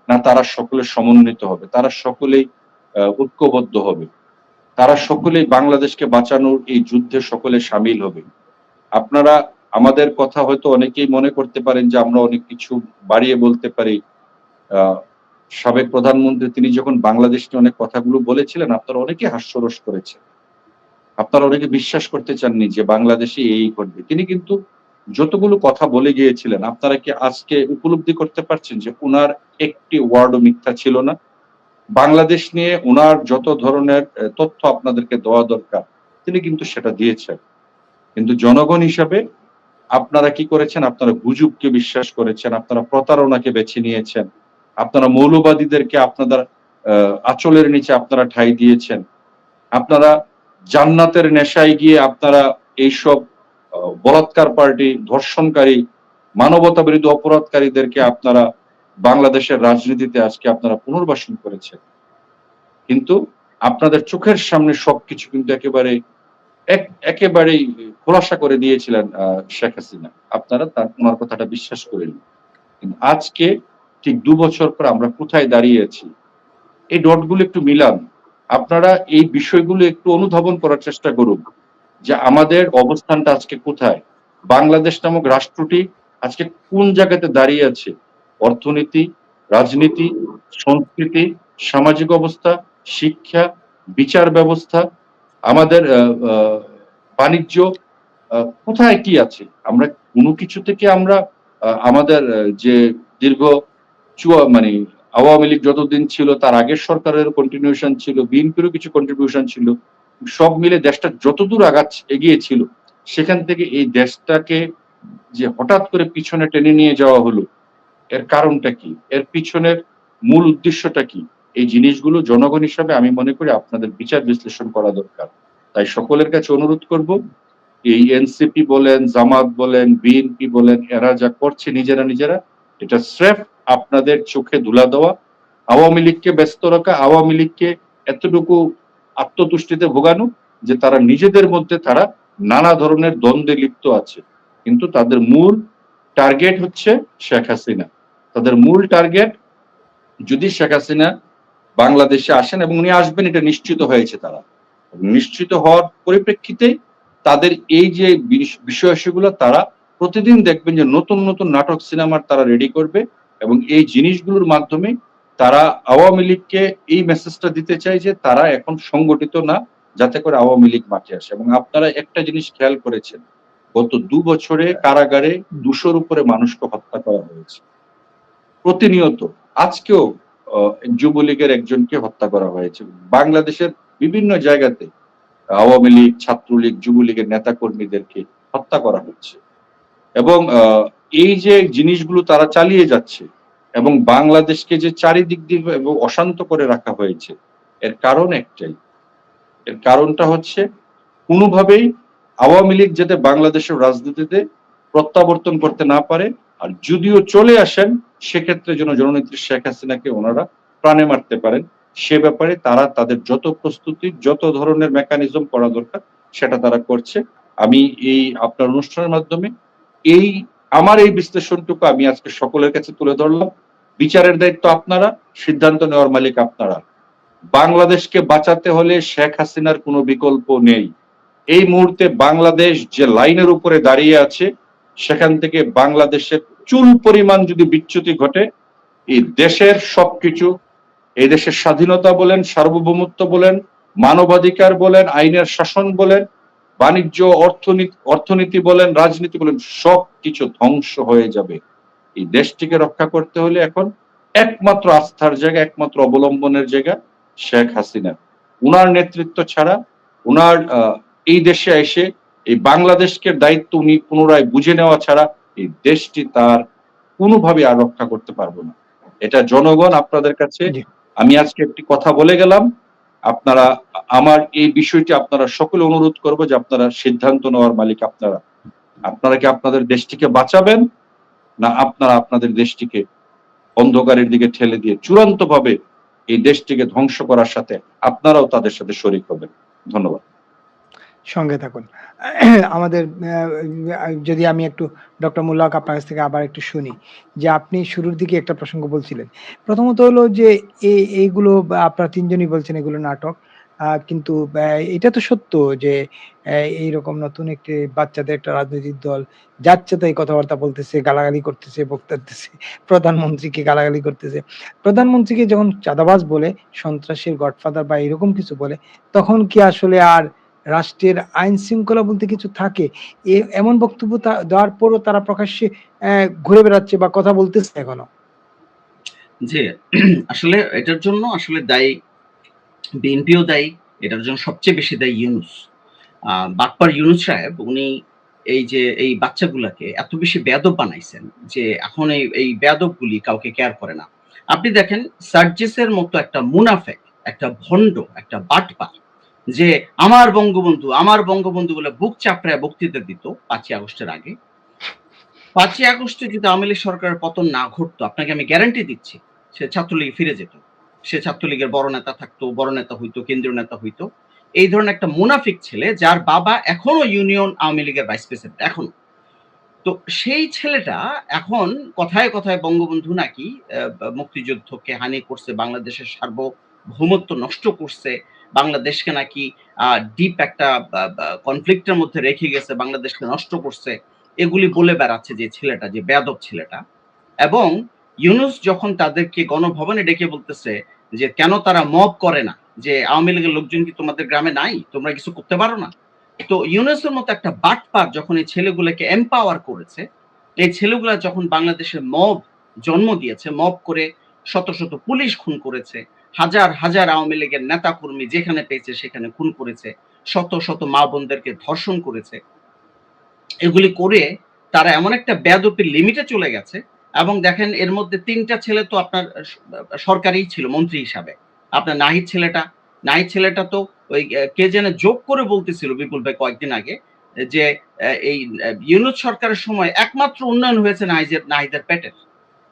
না তারা সকলে সমন্বিত হবে, তারা সকলেই ঐক্যবদ্ধ হবে, তারা সকলেই বাংলাদেশকে বাঁচানোর এই যুদ্ধে সকলে সামিল হবে। আপনারা আমাদের কথা হয়তো অনেকেই মনে করতে পারেন যে আমরা অনেক কিছু বাড়িয়ে বলতে পারি। সাবেক প্রধানমন্ত্রী তিনি যখন বাংলাদেশ নিয়ে অনেক কথাগুলো বলেছিলেন, আপনারা অনেকে হাস্যরস করেছেন, আপনারা অনেকে বিশ্বাস করতে চাননি যে বাংলাদেশে এই ঘটবে। তিনি কিন্তু যতগুলো কথা বলে গিয়েছিলেন, আপনারা কি আজকে উপলব্ধি করতে পারছেন যে উনার একটি ওয়ার্ডও মিথ্যা ছিল না? বাংলাদেশ নিয়ে উনার যত ধরনের তথ্য আপনাদেরকে দেওয়া দরকার তিনি কিন্তু সেটা দিয়েছেন। কিন্তু জনগণ হিসাবে আপনারা কি করেছেন? আপনারা গুজবকে বিশ্বাস করেছেন, আপনারা প্রতারণাকে বেছে নিয়েছেন, আপনারা মৌলবাদীদেরকে আপনাদের আঁচলের নিচে আপনারা ঠাঁই দিয়েছেন, আপনারা জান্নাতের নেশায় গিয়ে আপনারা এইসব বলাৎকার পার্টি, ধর্ষণকারী, মানবতা বিরোধী অপরাধকারীদেরকে আপনারা বাংলাদেশের রাজনীতিতে আজকে আপনারা পুনর্বাসন করেছেন। কিন্তু আপনাদের চোখের সামনে সবকিছু কিন্তু একেবারেই খোলাসা করে দিয়েছিলেন শেখ হাসিনা, আপনারা ওনার কথাটা বিশ্বাস করেন। কিন্তু আজকে ঠিক 2 বছর পর আমরা কোথায় দাঁড়িয়ে আছি, এই ডটগুলো একটু মিলান। আপনারা এই বিষয়গুলো একটু অনুধাবন করার চেষ্টা করুন যে আমাদের অবস্থানটা আজকে কোথায়, বাংলাদেশ নামক রাষ্ট্রটি আজকে কোন জায়গাতে দাঁড়িয়ে আছে, অর্থনীতি, রাজনীতি, সংস্কৃতি, সামাজিক অবস্থা, শিক্ষা, বিচার ব্যবস্থা, আমাদের বাণিজ্য, কোথায় কি আছে। আমরা কোনো কিছু থেকে আমরা আমাদের যে দীর্ঘ মানে আওয়ামী লীগ যতদিন ছিল তার আগের সরকারের কন্টিনিউশন ছিল, বিএনপিরও কিছু কন্ট্রিবিউশন ছিল, সব মিলে দেশটা যতদূর এগিয়েছিল সেখান থেকে এই দেশটাকে যে হঠাৎ করে পিছনে টেনে নিয়ে যাওয়া হলো, এর কারণটা কি, এর পিছনের মূল উদ্দেশ্যটা কি, এই জিনিসগুলো জনগণ হিসাবে আমি মনে করি আপনাদের বিচার বিশ্লেষণ করা দরকার। তাই সকলের কাছে অনুরোধ করব, এই এনসিপি বলেন, জামাত বলেন, বিএনপি বলেন, এরা যা করছে নিজেরা এটা স্রেফ আপনাদের চোখে ধুলা দেওয়া, আওয়ামী লীগকে ব্যস্ত রাখা, আওয়ামী লীগকে এতটুকু আত্মতুষ্টিতে ভোগানো যে তারা নিজেদের মধ্যে তারা নানা ধরনের দ্বন্দ্বে লিপ্ত আছে, কিন্তু তাদের মূল টার্গেট হচ্ছে শেখ হাসিনা। তাদের মূল টার্গেট, যদি শেখ হাসিনা বাংলাদেশে আসেন, এবং উনি আসবেন এটা নিশ্চিত হয়েছে তারা, নিশ্চিত হওয়ার পরিপ্রেক্ষিতে তাদের এই যে বিষয়গুলো তারা প্রতিদিন দেখবেন যে নতুন নতুন নাটক সিনেমার তারা রেডি করবে, এবং এই জিনিসগুলোর মাধ্যমে তারা আওয়ামী লীগকে এই মেসেজটা দিতে চায় যে তারা এখন সংগঠিত না, যাতে করে আওয়ামী লীগ মাঠে আসে। এবং আপনারা একটা জিনিস খেয়াল করেছেন, গত 2 বছরে কারাগারে 200-র উপরে মানুষকে হত্যা করা হয়েছে প্রতিনিয়ত। আজকেও যুবলীগের একজনকে হত্যা করা হয়েছে। বাংলাদেশের বিভিন্ন জায়গাতে আওয়ামী লীগ, ছাত্রলীগ, যুবলীগের নেতা কর্মীদেরকে হত্যা করা হচ্ছে, এবং এই যে জিনিসগুলো তারা চালিয়ে যাচ্ছে এবং বাংলাদেশকে যে চারিদিক দিয়ে এবং অশান্ত করে রাখা হয়েছে, এর কারণ একটাই, এর কারণটা হচ্ছে কোনোভাবেই আওয়ামী লীগ যাতে বাংলাদেশের রাজনীতিতে প্রত্যাবর্তন করতে না পারে, আর যদিও চলে আসেন সেক্ষেত্রে যেন জননেত্রী শেখ হাসিনাকে ওনারা প্রাণে মারতে পারেন, সে ব্যাপারে তারা তাদের যত প্রস্তুতি, যত ধরনের মেকানিজম করা দরকার সেটা তারা করছে। আমি এই আপনার অনুষ্ঠানের মাধ্যমে এই আমার এই বিশ্লেষণটুকু আমি আজকে সকলের কাছে তুলে ধরলাম। বিচারের দায়িত্ব আপনারা, সিদ্ধান্ত নেওয়ার মালিক আপনারা। বাংলাদেশকে বাঁচাতে হলে শেখ হাসিনার কোনো বিকল্প নেই। এই মুহূর্তে বাংলাদেশ যে লাইনের উপরে দাঁড়িয়ে আছে, সেখান থেকে বাংলাদেশের চুল পরিমাণ যদি বিচ্যুতি ঘটে, এই দেশের সবকিছু, এই দেশের স্বাধীনতা বলেন, সার্বভৌমত্ব বলেন, মানবাধিকার বলেন, আইনের শাসন বলেন, বাণিজ্য, অর্থনীতি বলেন, রাজনীতি বলেন, সবকিছু ধ্বংস হয়ে যাবে। এই দেশটিকে রক্ষা করতে হলে এখন একমাত্র আস্থার জায়গা, একমাত্র অবলম্বনের জায়গা শেখ হাসিনা। উনার নেতৃত্ব ছাড়া, উনার এই দেশে এসে এই বাংলাদেশকে দায়িত্ব উনি পুনরায় বুঝে নেওয়া ছাড়া এই দেশটি তার কোনোভাবে আর রক্ষা করতে পারবো না। এটা জনগণ আপনাদের কাছে, জি। আমি আজকে একটি কথা বলে গেলাম, আপনারা আমার এই বিষয়টি আপনারা সকলে অনুরোধ করবো যে আপনারা সিদ্ধান্ত নেওয়ার মালিক আপনারা। আপনারা কি আপনাদের দেশটিকে বাঁচাবেন, না আপনারা আপনাদের দেশটিকে অন্ধকারের দিকে ঠেলে দিয়ে চূড়ান্তভাবে এই দেশটিকে ধ্বংস করার সাথে আপনারাও তাদের সাথে শরিক হবেন? ধন্যবাদ। সঙ্গে থাকুন। আমাদের যদি আমি একটু ডক্টর মোল্লা হক আপনার কাছ থেকে আবার একটু শুনি যে আপনি শুরুর দিকে একটা প্রসঙ্গ বলছিলেন। প্রথমত হলো যে এইগুলো আপনারা ৩ জনই বলছেন এগুলো নাটক। কিন্তু এটা তো সত্য যে এইরকম নতুন একটি বাচ্চাদের একটা রাজনৈতিক দল যাচ্ছে তাই কথাবার্তা বলতেছে, গালাগালি করতেছে, বক্তৃতা দিতেছে, প্রধানমন্ত্রীকে গালাগালি করতেছে। প্রধানমন্ত্রীকে যখন চাঁদাবাজ বলে, সন্ত্রাসীর গডফাদার বা এরকম কিছু বলে, তখন কি আসলে আর রাষ্ট্রের আইন শৃঙ্খলা বলতে কিছু থাকে? এমন বক্তব্য দেওয়ার পরও তারা প্রকাশ্যে ঘুরে বেড়াচ্ছে বা কথা বলতেছে এখনো। জি, আসলে এটার জন্য আসলে দায়ী বিএনপিও দায়ী, এটার জন্য সবচেয়ে বেশি দায়ী ইউনূস। বাটপার ইউনূস সাহেব উনি এই যে এই বাচ্চাগুলাকে এত বেশি বেয়াদব বানাইছেন যে এখন এই বেয়াদবগুলি কাউকে কেয়ার করে না। আপনি দেখেন সার্জিসের মতো একটা মুনাফেক, একটা ভণ্ড, একটা বাটপার যে আমার বঙ্গবন্ধু বলে বুক চাপড়ায় বক্তৃতা দিত ৫ই আগস্টের আগে। ৫ই আগস্টে যদি আওয়ামী লীগ সরকারের পতন না ঘটতো, আপনাকে আমি গ্যারান্টি দিচ্ছি সে ছাত্রলীগে ফিরে যেত। সে ছাত্রলীগের বড় নেতা থাকতো, বড় নেতা হইতো, কেন্দ্রীয় নেতা হইতো। এই ধরনের একটা মুনাফিক ছেলে যার বাবা এখনো ইউনিয়ন আওয়ামী লীগের ভাইস প্রেসিডেন্ট এখনো। তো সেই ছেলেটা এখন কথায় কথায় বঙ্গবন্ধু নাকি মুক্তিযুদ্ধকে হানি করছে, বাংলাদেশের সার্বভৌমত্ব নষ্ট করছে, বাংলাদেশকে নাকি ডিপ একটা কনফ্লিক্টের মধ্যে রেখে গেছে, বাংলাদেশকে নষ্ট করছে, এগুলি বলে বেড়াচ্ছে যে ছেলেটা, যে বেয়াদব ছেলেটা। এবং ইউনূস যখন তাদেরকে গণভবনে ডেকে বলতেছে যে কেন তারা মব করে না, যে আওয়ামী লীগের লোকজন কি তোমাদের গ্রামে নাই, তোমরা কিছু করতে পারো না? তো ইউনূসের মতো একটা বাটপার যখন এই ছেলেগুলোকে এম্পাওয়ার করেছে, এই ছেলেগুলা যখন বাংলাদেশে মব জন্ম দিয়েছে, মব করে শত শত পুলিশ খুন করেছে, হাজার হাজার আওয়ামী লীগের নেতা কর্মী যেখানে পেয়েছে সেখানে খুন করেছে, শত শত মা বোনদেরকে ধর্ষণ করেছে, এগুলি করে তারা এমন একটা বেয়াদবির লিমিটে চলে গেছে। এবং দেখেন এর মধ্যে ৩টা ছেলে তো আপনার সরকারি ছিল মন্ত্রী হিসাবে। আপনার নাহিদ ছেলেটা তো ওই কে যেন যোগ করে বলতেছিল বিপুল ভাই কয়েকদিন আগে যে এই ইউনূস সরকারের সময় একমাত্র উন্নয়ন হয়েছে নাহিদের পেটের,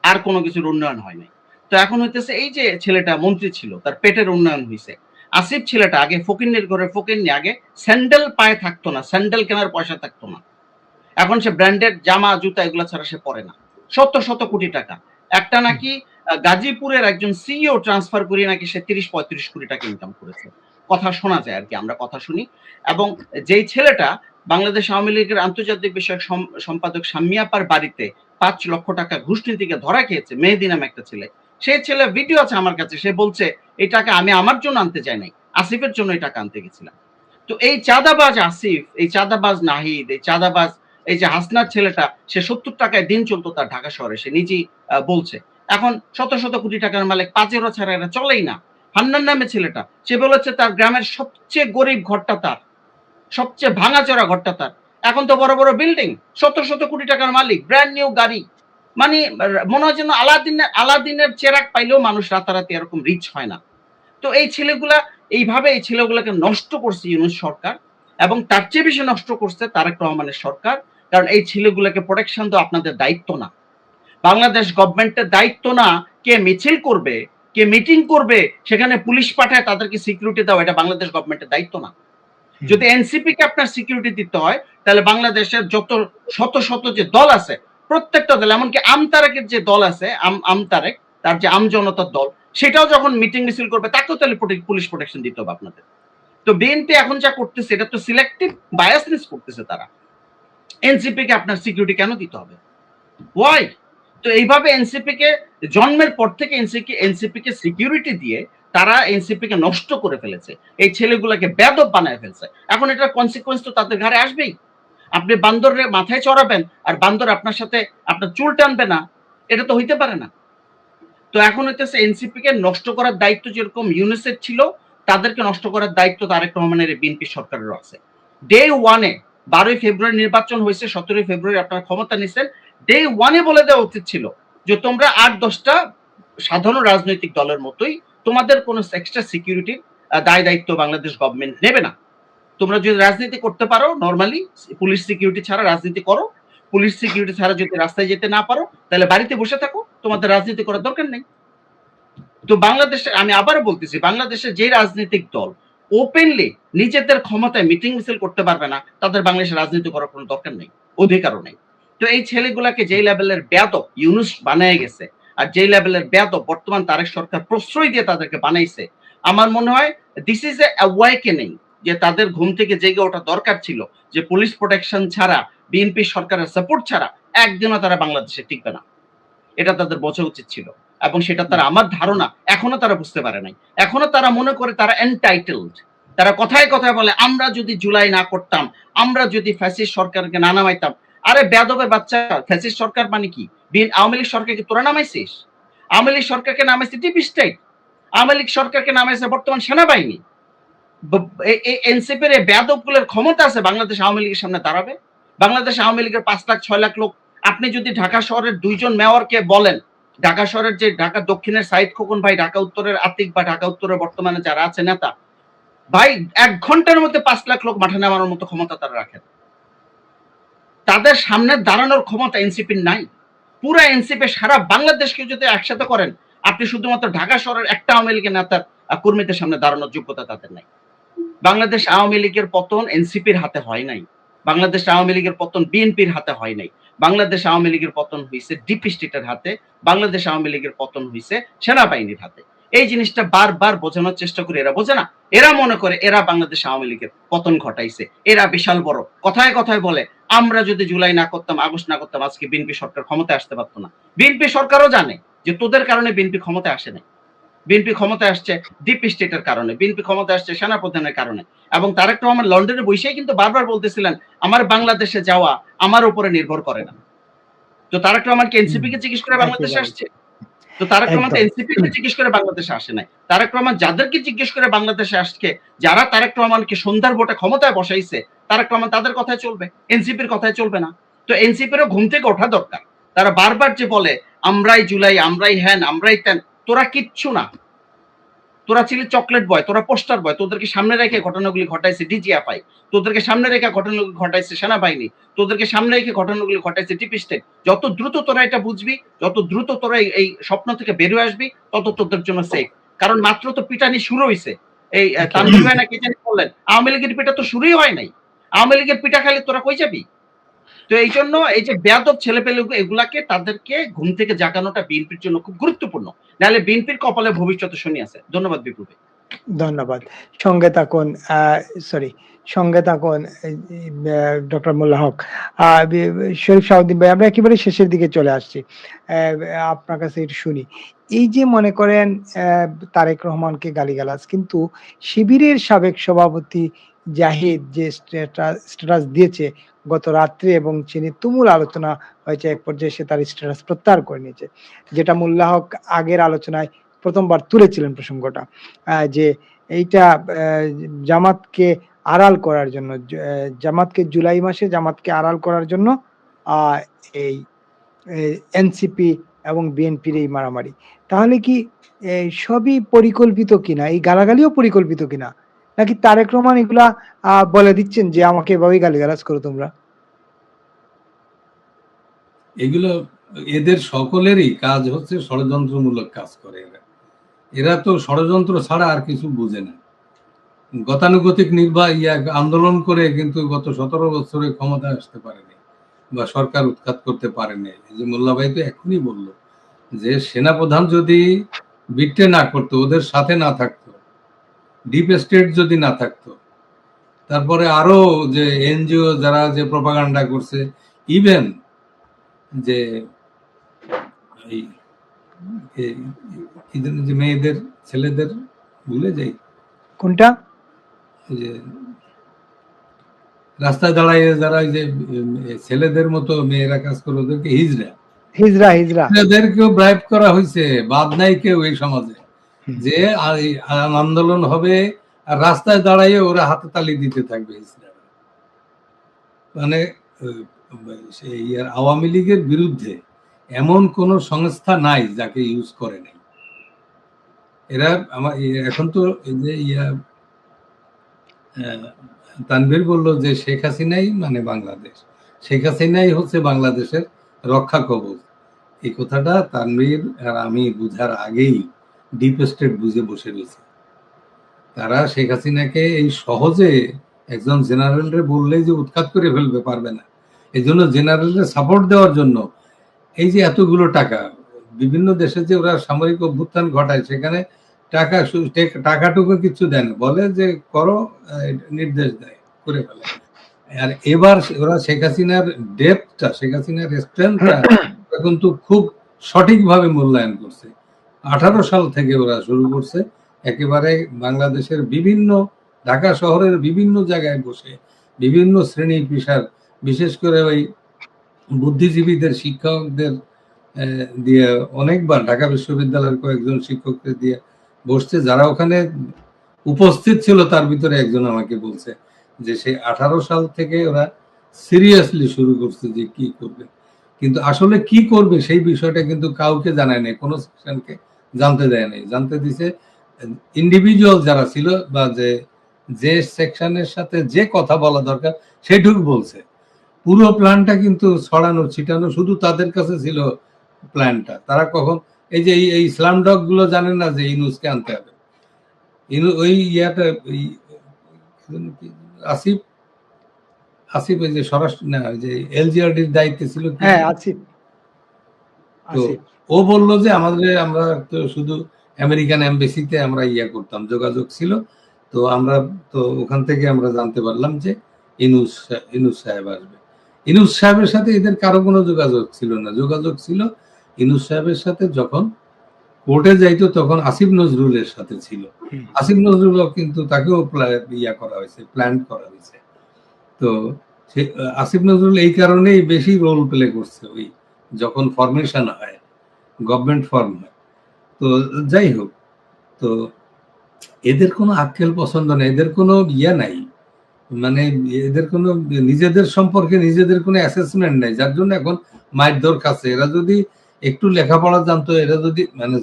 আর কোনো কিছুর উন্নয়ন হয় নাই। তো এখন হইতেছে এই যে ছেলেটা মন্ত্রী ছিল তার পেটের উন্নয়ন হয়েছে। আসিফ ছেলেটা আগে ফকিন্নির ঘরে ফকিন্নি, আগে স্যান্ডেল পায়ে থাকতো না, স্যান্ডেল কেনার পয়সা থাকতো না, এখন সে ব্র্যান্ডেড জামা জুতা এগুলো ছাড়া সে পরে না। শত শত কোটি টাকা। একটা নাকি গাজীপুরের একজন সিইও ট্রান্সফার করে নাকি সে ৩০-৩৫ কোটি টাকা ইনকাম করেছে, কথা শোনা যায় আর কি, আমরা কথা শুনি। এবং যেই ছেলেটা বাংলাদেশ আওয়ামী লীগের আন্তর্জাতিক বিষয়ক সম্পাদক শাম্মিয়াপার বাড়িতে ৫ লক্ষ টাকা ঘুষ নীতিকে ধরা খেয়েছে, মেহেদী নামে একটা ছেলে, সেই ছেলে ভিডিও আছে আমার কাছে, সে বলছে এই টাকা আমি আমার জন্য আনতে চাই নাই, আসিফের জন্য এই টাকা আনতে গেছিলাম। তো এই চাঁদাবাজ আসিফ, এই চাঁদাবাজ নাহিদ, এই চাঁদাবাজ এই যে হাসনার ছেলেটা, সে ৭০ টাকায় দিন চলতো তার ঢাকা শহরে, সে নিজেই বলছে। এখন শত শত কোটি টাকার মালিক, পাজেরো ছাড়া এরা চলেই না। হান্নান নামে ছেলেটা, সে বলেছে তার গ্রামের সবচেয়ে গরিব ঘরটা তার, সবচেয়ে ভাঙাচোরা ঘরটা তার। এখন তো বড় বড় বিল্ডিং, শত শত কোটি টাকার মালিক, ব্র্যান্ড নিউ গাড়ি। মানে মনে হয় যেন আলাদিনের চেরাগ পাইলেও মানুষ রাতারাতি এরকম রিচ হয় না। তো এই ছেলেগুলা এইভাবে এই ছেলেগুলাকে নষ্ট করছে ইউনূস সরকার, এবং তার চেয়ে বেশি নষ্ট করছে তারেক রহমানের সরকার। কারণ এই ছেলেগুলাকে প্রোটেকশন তো আপনাদের দায়িত্ব না, বাংলাদেশ গভর্নমেন্টের দায়িত্ব না। কে মিছিল করবে, কে মিটিং করবে, সেখানে পুলিশ পাঠায় তাদেরকে সিকিউরিটি দেওয়া, এটা বাংলাদেশ গভর্নমেন্টের দায়িত্ব না। যদি এনসিপি কে আপনার সিকিউরিটি দিতে হয়, তাহলে বাংলাদেশের যত শত শত যে দল আছে, প্রত্যেকটা দল, এমনকি আমতারেকের যে দল আছে, আমতারেক তার যে আমজনতার দল, সেটাও যখন মিটিং মিছিল করবে তাকেও তাহলে পুলিশ প্রোটেকশন দিতে হবে আপনাদের। তো বিএনপি এখন যা করতেছে এটা তো সিলেক্টিভ বায়াসনেস করতেছে তারা। এনসিপি কে আপনার সিকিউরিটি কেন দিতে হবে? ওয়াই? তো এইভাবে এনসিপি কে জন্মের পর থেকে এনসিপি কে সিকিউরিটি দিয়ে তারা এনসিপি কে নষ্ট করে ফেলেছে, এই ছেলেগুলোকে বেয়াদব বানায় ফেলছে। এখন এটার কনসিকুয়েন্স তো তাদের ঘাড়ে আসবেই। আপনি বান্দরে মাথায় চড়াবেন আর বান্দর আপনার সাথে আপনার চুল টানবে না, এটা তো হইতে পারে না। তো এখন হইতেছে এনসিপি কে নষ্ট করার দায়িত্ব যেরকম ইউনূসের ছিল, তাদেরকে নষ্ট করার দায়িত্ব তারেক রহমানের বিএনপি সরকারেরও আছে। ডে ওয়ানে 12ই ফেব্রুয়ারি নির্বাচন হয়েছে, 17ই ফেব্রুয়ারি আপনারা ক্ষমতা নিছেন, ডে ওয়ানে বলে দেওয়া উচিত ছিল যে তোমরা 8-10টা সাধারণ রাজনৈতিক দলের মতোই, তোমাদের কোনো এক্সট্রা সিকিউরিটির দায় দায়িত্ব বাংলাদেশ গভর্নমেন্ট নেবে না। তোমরা যদি রাজনীতি করতে পারো নরমালি, পুলিশ সিকিউরিটি ছাড়া রাজনীতি করো, পুলিশ সিকিউরিটি ছাড়া যদি রাস্তায় যেতে না পারো তাহলে বাড়িতে বসে থাকো, তোমাদের রাজনীতি করার দরকার নেই। তো বাংলাদেশে আমি আবারও বলতেছি, বাংলাদেশের যে রাজনৈতিক দল ওপেনলি নিজেদের ক্ষমতায় মিটিং মিছিল করতে পারবে না, তাদের বাংলাদেশে রাজনীতি করার কোনো দরকার নেই, অধিকারও নেই। তো এই ছেলেগুলাকে যেই লেভেলের বেয়াদব ইউনূস বানায় গেছে, আর যেই লেভেলের বেয়াদব বর্তমান তারেক সরকার প্রশ্রয় দিয়ে তাদেরকে বানাইছে, আমার মনে হয় দিস ইজ এ অ্যাওয়াকেনিং, যে তাদের ঘুম থেকে জেগে ওঠা দরকার ছিল যে পুলিশ প্রোটেকশন ছাড়া, বিএনপি সরকারের সাপোর্ট ছাড়া একদিনও তারা বাংলাদেশে টিকবে না, এটা তাদের বোঝা উচিত ছিল। এবং সেটা তারা, আমার ধারণা, এখনো তারা বুঝতে পারে নাই। এখনো তারা মনে করে তারা এনটাইটেলড। তারা কথায় কথায় বলে আমরা যদি জুলাই না করতাম, আমরা যদি ফ্যাসিস্ট সরকারকে না নামাইতাম। আরে বেয়াদবের বাচ্চা, ফ্যাসিস্ট সরকার মানে কি? আওয়ামী লীগ সরকারকে তোরা নামাইছিস? আওয়ামী লীগ সরকারকে নামাইছে ডিপ স্টেট, আওয়ামী লীগ সরকারকে নামাইছে বর্তমান সেনাবাহিনী। এনসিপির এই বেয়াদবগুলোর ক্ষমতা আছে বাংলাদেশ আওয়ামী লীগের সামনে দাঁড়াবে? বাংলাদেশ আওয়ামী লীগের 5 লাখ 6 লাখ লোক, আপনি যদি ঢাকা শহরের 2 জন মেয়রকে বলেন, ঢাকা শহরের যে ঢাকা দক্ষিণের সাইদ খোকন ভাই, ঢাকা উত্তরের আতিক, বা ঢাকা উত্তরের বর্তমানে যারা আছে নেতা ভাই, 1 ঘন্টার মধ্যে 5 লাখ লোক মাঠে নামানোর মতো ক্ষমতা তারা রাখেন। তাদের সামনে দাঁড়ানোর ক্ষমতা এনসিপির নাই। পুরো এনসিপি সারা বাংলাদেশকে যদি একসাথে করেন, আপনি শুধুমাত্র ঢাকা শহরের একটা আওয়ামী লীগের নেতার কর্মীদের সামনে দাঁড়ানোর যোগ্যতা তাদের নাই। বাংলাদেশ আওয়ামী লীগের পতন এনসিপির হাতে হয় নাই, বাংলাদেশ আওয়ামী লীগের পতন বিএনপির হাতে হয় নাই, বাংলাদেশ আওয়ামী লীগের পতন হয়েছে ডিপ স্টেটের হাতে, বাংলাদেশ আওয়ামী লীগের পতন হয়েছে সেনাবাহিনীর হাতে। এই জিনিসটা বারবার বোঝানোর চেষ্টা করে, এরা বোঝে না। এরা মনে করে এরা বাংলাদেশ আওয়ামী লীগের পতন ঘটাইছে, এরা বিশাল বড়। কথায় কথায় বলে আমরা যদি জুলাই না করতাম, আগস্ট না করতাম, আজকে বিএনপি সরকার ক্ষমতায় আসতে পারতো না। বিএনপি সরকারও জানে যে তোদের কারণে বিএনপি ক্ষমতায় আসে নাই। বিএনপি ক্ষমতায় আসছে ডিপ স্টেটের কারণে, বিএনপি ক্ষমতায় আসছে সেনাপ্রধানের কারণে। এবং তারেক রহমান লন্ডনে বসেই কিন্তু বারবার বলতেছিলেন আমার বাংলাদেশে যাওয়া আমার উপরে নির্ভর করে না। তো তারেক রহমান কি এনসিপি কে জিজ্ঞেস করে বাংলাদেশে একেবারে আসছে? তো তারেক রহমান তো একদম এনসিপি কে জিজ্ঞেস করে বাংলাদেশে আসে নাই। তারেক রহমান যাদেরকে জিজ্ঞেস করে বাংলাদেশে আসছে, যারা তারেক রহমানকে সন্ধ্যার ভোটে ক্ষমতায় বসাইছে, তারেক রহমান তাদের কথায় চলবে, এনসিপির কথায় চলবে না। তো এনসিপিরও ঘুম থেকে ওঠা দরকার। তারা বারবার যে বলে আমরাই জুলাই, আমরাই হ্যান, আমরাই ত্যান, তোরা কিচ্ছু না। তোরা ছিলি চকলেট বয়, তোরা পোস্টার বয়। তোদেরকে সামনে রেখে ঘটনাগুলি ঘটাইছে ডিজিএফআই, তোদেরকে সামনে রেখে ঘটনাগুলি ঘটাইছে সেনাবাহিনী, তোদেরকে সামনে রেখে ঘটনাগুলি ঘটাইছে ডিপ স্টেট। যত দ্রুত তোরা এটা বুঝবি, যত দ্রুত তোরা এই স্বপ্ন থেকে বেরিয়ে আসবি, তত তোদের জন্য সেফ। কারণ মাত্র তো পিটানি শুরু হয়েছে। এই তানভীর ভাই না কি জানি বললেন, আওয়ামী লীগের পিটা তো শুরুই হয় নাই। আওয়ামী লীগের পিটা খালি তোরা কই যাবি? তো এই জন্য এই যে বেয়াদব ছেলেপেলে এগুলাকে তাদেরকে ঘুম থেকে জাগানোটা বিএনপির জন্য খুব গুরুত্বপূর্ণ। নাহলে বিএনপির কপালে ভবিষ্যতে শনি আছে। ধন্যবাদ বিপুল ভাই। ধন্যবাদ। সঙ্গে থাকুন সরি সঙ্গে থাকুন ডক্টর মোল্লা হক। শরীফ শাহউদ্দিন ভাই, আমরা একেবারে শেষের দিকে চলে আসছি। আপনার কাছে একটু শুনি। এই যে মনে করেন তারেক রহমানকে গালিগালাজ, কিন্তু শিবিরের সাবেক সভাপতি জাহিদ যে স্ট্যাটাস দিয়েছে গত রাত্রে, এবং চিনি তুমুল আলোচনা হয়েছে, এক পর্যায়ে সে তার স্ট্যাটাস প্রত্যাহার করে নিয়েছে। যেটা মোল্লা হক আগের আলোচনায় প্রথমবার তুলেছিলেন প্রসঙ্গটা, যে এইটা জামাতকে আড়াল করার জন্য, জামাতকে জুলাই মাসে জামাতকে আড়াল করার জন্য এই এনসিপি এবং বিএনপির এই মারামারি। তাহলে কি সবই পরিকল্পিত কিনা, এই গালাগালিও পরিকল্পিত কিনা, নাকি তারেক রহমান এগুলা বলে দিচ্ছেন যে আমাকে এভাবেই গালিগালাজ করো তোমরা? এগুলো এদের সকলেরই কাজ হচ্ছে ষড়যন্ত্রমূলক কাজ করে। এরা তো ষড়যন্ত্র ছাড়া আর কিছু বুঝে না। গতানুগতিক আন্দোলন করে কিন্তু গত 17 বছরে ক্ষমতায় আসতে পারেনি বা সরকার উৎখাত করতে পারেনি। এই যে মোল্লা ভাই তো এখনই বললো যে সেনাপ্রধান যদি বিট্রে না করতো, ওদের সাথে না থাকতো, ডিপ স্টেট যদি না থাকতো, তারপরে আরো যে এনজিও যারা যে প্রপাগান্ডা করছে, ইভেন যে যে মেয়েদের ছেলেদের ভুলে যাই কোনটা? যে রাস্তায় দাঁড়াইয়ে যারা যে ছেলেদের মতো মেয়েরা কাজ করে, ওদেরকে হিজড়া হিজড়াদেরকেও ব্রাইব করা হয়েছে। বাদ নাই কেউ এই সমাজে যে আন্দোলন হবে আর রাস্তায় দাঁড়াইয়ে ওরা হাতে তালি দিতে থাকবে। হিজড়ারা মানে আওয়ামী লীগের বিরুদ্ধে এমন কোন সংস্থা নাই যাকে ইউজ করে নাই এরা। এখন তো যে তানভীর বলল যে শেখ হাসিনাই মানে বাংলাদেশ, শেখ হাসিনাই হচ্ছে বাংলাদেশের রক্ষা কবচ। এই কথাটা তানভীর আর আমি বুঝার আগেই ডিপ স্টেট বুঝে বসে রয়েছে। তারা শেখ হাসিনাকে এই সহজে একজন জেনারেলরে বললেই যে উৎখাত করে ফেলবে পারবে না। এই জন্য জেনারেলরে সাপোর্ট দেওয়ার জন্য এই যে এতগুলো টাকা, বিভিন্ন দেশে যে ওরা সামরিক অভ্যুত্থান ঘটায় সেখানে টাকাটুকু কিছু দেয় না, বলে যে করো, নির্দেশ দেয়, করে ফেলে। আর এবার ওরা শেখ হাসিনার ডেপথটা, শেখ হাসিনার স্ট্রেংথটা কিন্তু খুব সঠিকভাবে মূল্যায়ন করছে। 18 সাল থেকে ওরা শুরু করছে একেবারে বাংলাদেশের বিভিন্ন, ঢাকা শহরের বিভিন্ন জায়গায় বসে বিভিন্ন শ্রেণী পেশার, বিশেষ করে ওই বুদ্ধিজীবীদের, শিক্ষকদের দিয়ে অনেকবার ঢাকা বিশ্ববিদ্যালয়ের কয়েকজন শিক্ষকদের দিয়ে বসছে। যারা ওখানে উপস্থিত ছিল তার ভিতরে একজন আমাকে বলছে যে সেই 18 সাল থেকে ওরা সিরিয়াসলি শুরু করছে যে কি করবে, কিন্তু আসলে কি করবে সেই বিষয়টা কিন্তু কাউকে জানায় নাই, কোনো সেকশনকে জানতে দেয় নাই। জানতে দিছে ইন্ডিভিজুয়াল যারা ছিল, বা যে সেকশনের সাথে যে কথা বলা দরকার সেটুকু বলছে। পুরো প্ল্যানটা কিন্তু ছড়ানো ছিটানো শুধু তাদের কাছে ছিল প্ল্যানটা। তারা কখন এই যে এই ইসলাম ডগ গুলো জানে না যে ইনুসকে আনতে হবে। ওই ইয়াটা আসিফ আসিফ ওই যে স্বরাষ্ট্র না, ওই যে এলজিআরডির দায়িত্বে ছিল, হ্যাঁ আসিফ, তো ও বললো যে আমরা তো শুধু আমেরিকান এমবেসিতে আমরা করতাম, যোগাযোগ ছিল। তো আমরা তো ওখান থেকে আমরা জানতে পারলাম যে ইনুস সাহেব আসবে। ইনুস সাহেবের সাথে এদের কারো কোনো যোগাযোগ ছিল না। যোগাযোগ ছিল ইনুস সাহেবের সাথে যখন কোর্টে যাইতো তখন আসিফ নজরুলের সাথে ছিল। আসিফ নজরুলও কিন্তু তাকেও করা হয়েছে, প্ল্যান করা হয়েছে। তো আসিফ নজরুল এই কারণেই বেশি রোল প্লে করছে ওই যখন ফরমেশন হয়, গভর্নমেন্ট ফর্ম হয়। তো যাই হোক, তো এদের কোনো আক্কেল পছন্দ নেই, এদের কোনো নাই, মানে এদের কোনো নিজেদের সম্পর্কে নিজেদের কোনো অ্যাসেসমেন্ট নেই, যার জন্য এখন মারধর খাচ্ছে। এরা যদি একটু লেখাপড়া জানতো, এরা যদি মানে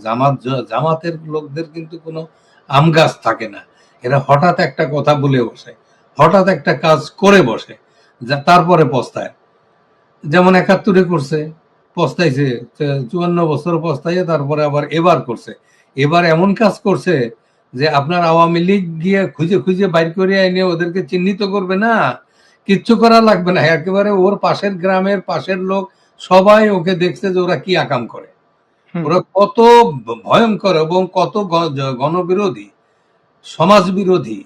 জামাতের লোকদের কিন্তু কোনো আম গাছ থাকে না। এরা হঠাৎ একটা কথা বলে বসে, হঠাৎ একটা কাজ করে বসে, যা তারপরে পস্তায়। যেমন ৭১ করছে, পস্তাইছে, ৫৪ বছর পস্তাইয়ে তারপরে আবার এবার করছে। এবার এমন কাজ করছে যে আপনার আওয়ামী লীগ গিয়ে খুঁজে খুঁজে বাইর করে এনে ওদেরকে চিহ্নিত করবে না, কিচ্ছু করা লাগবে না। একেবারে ওর পাশের গ্রামের পাশের লোক সবাই ওকে দেখছে যে ওরা কি আকাম করে, ওরা কত ভয়ঙ্কর এবং কত গণবিরোধী, সমাজ বিরোধী,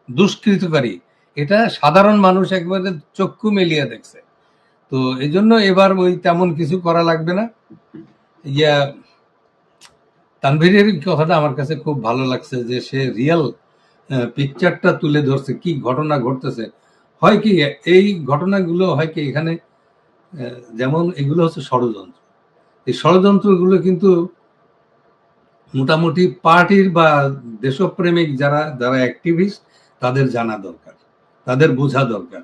দুষ্কৃতকারী, এটা সাধারণ মানুষ একবারে চক্ষু মেলিয়ে দেখছে। তো এই জন্য এবার ওই তেমন কিছু করা লাগবে না। তানভীরের কথাটা আমার কাছে খুব ভালো লাগছে যে সে রিয়েল পিকচারটা তুলে ধরছে, কি ঘটনা ঘটতেছে। হয় কি এই ঘটনাগুলো হয় কি এখানে যেমন এগুলো হচ্ছে ষড়যন্ত্র, এই ষড়যন্ত্রগুলো কিন্তু মোটামুটি পার্টির বা দেশপ্রেমিক যারা যারা অ্যাক্টিভিস্ট তাদের জানা দরকার, তাদের বোঝা দরকার।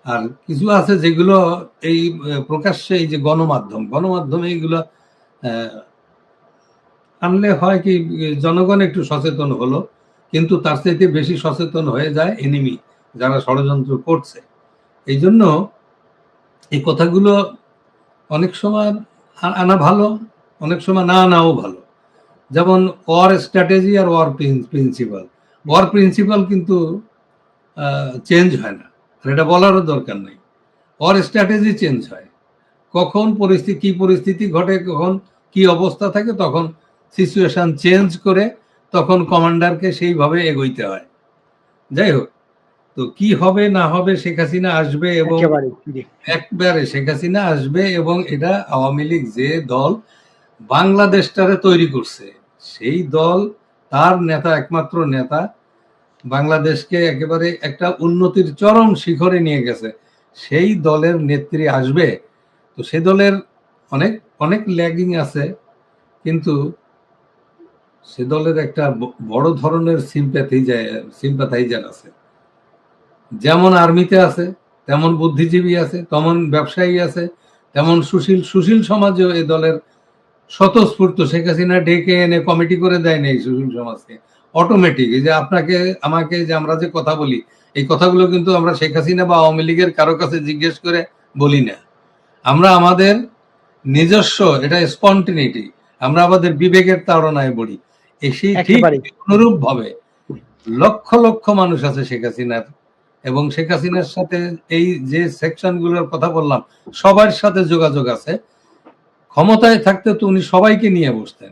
আর কিছু আছে যেগুলো এই প্রকাশ্যে এই যে গণমাধ্যমে এইগুলো আনলে হয় কি জনগণ একটু সচেতন হলো, কিন্তু তার চাইতে বেশি সচেতন হয়ে যায় এনিমি, যারা ষড়যন্ত্র করছে। এই জন্য এই কথাগুলো অনেক সময় আনা ভালো, অনেক সময় না আনাও ভালো। যেমন ওয়ার স্ট্র্যাটেজি আর ওয়ার প্রিন্সিপাল কিন্তু চেঞ্জ হয় না, আর এটা বলারও দরকার নেই। ওয়ার স্ট্র্যাটেজি চেঞ্জ হয়, কখন কি পরিস্থিতি ঘটে, কখন কি অবস্থা থাকে, তখন সিচুয়েশন চেঞ্জ করে তখন কমান্ডারকে সেইভাবে এগোইতে হয়। যাই হোক, তো কি হবে না হবে, শেখ হাসিনা আসবে এবং একবারে শেখ হাসিনা আসবে, এবং এটা আওয়ামী লীগ যে দল বাংলাদেশটারে তৈরি করছে, সেই দল, তার নেতা, একমাত্র নেতা বাংলাদেশকে একেবারে একটা উন্নতির চরম শিখরে নিয়ে গেছে, সেই দলের নেত্রী আসবে। তো সে দলের অনেক অনেক ল্যাগিং আছে, কিন্তু সে দলের একটা বড় ধরনের সিম্প্যাথাইজার আছে। যেমন আর্মিতে আছে তেমন বুদ্ধিজীবী আছে, তেমন ব্যবসায়ী আছে, তেমন সুশীল সমাজেও এই দলের স্বতঃস্ফূর্ত। শেখ হাসিনা ডেকে এনে কমিটি করে দেয় না এই সুশীল সমাজকে, অটোমেটিক। এই যে আপনাকে আমাকে যে আমরা যে কথা বলি, এই কথাগুলো কিন্তু আমরা শেখ হাসিনা বা আওয়ামী লীগের কারো কাছে জিজ্ঞেস করে বলি না। আমরা আমাদের নিজস্ব, এটা স্পন্টেনিটি, আমরা আমাদের বিবেকের তাড়নায় বলি। সেই ঠিক অনুরূপ ভাবে লক্ষ লক্ষ মানুষ আছে শেখ হাসিনার, এবং শেখ হাসিনার সাথে এই যে সেকশন গুলোর কথা বললাম সবার সাথে যোগাযোগ আছে। ক্ষমতায় থাকতে তো উনি সবাইকে নিয়ে বসতেন।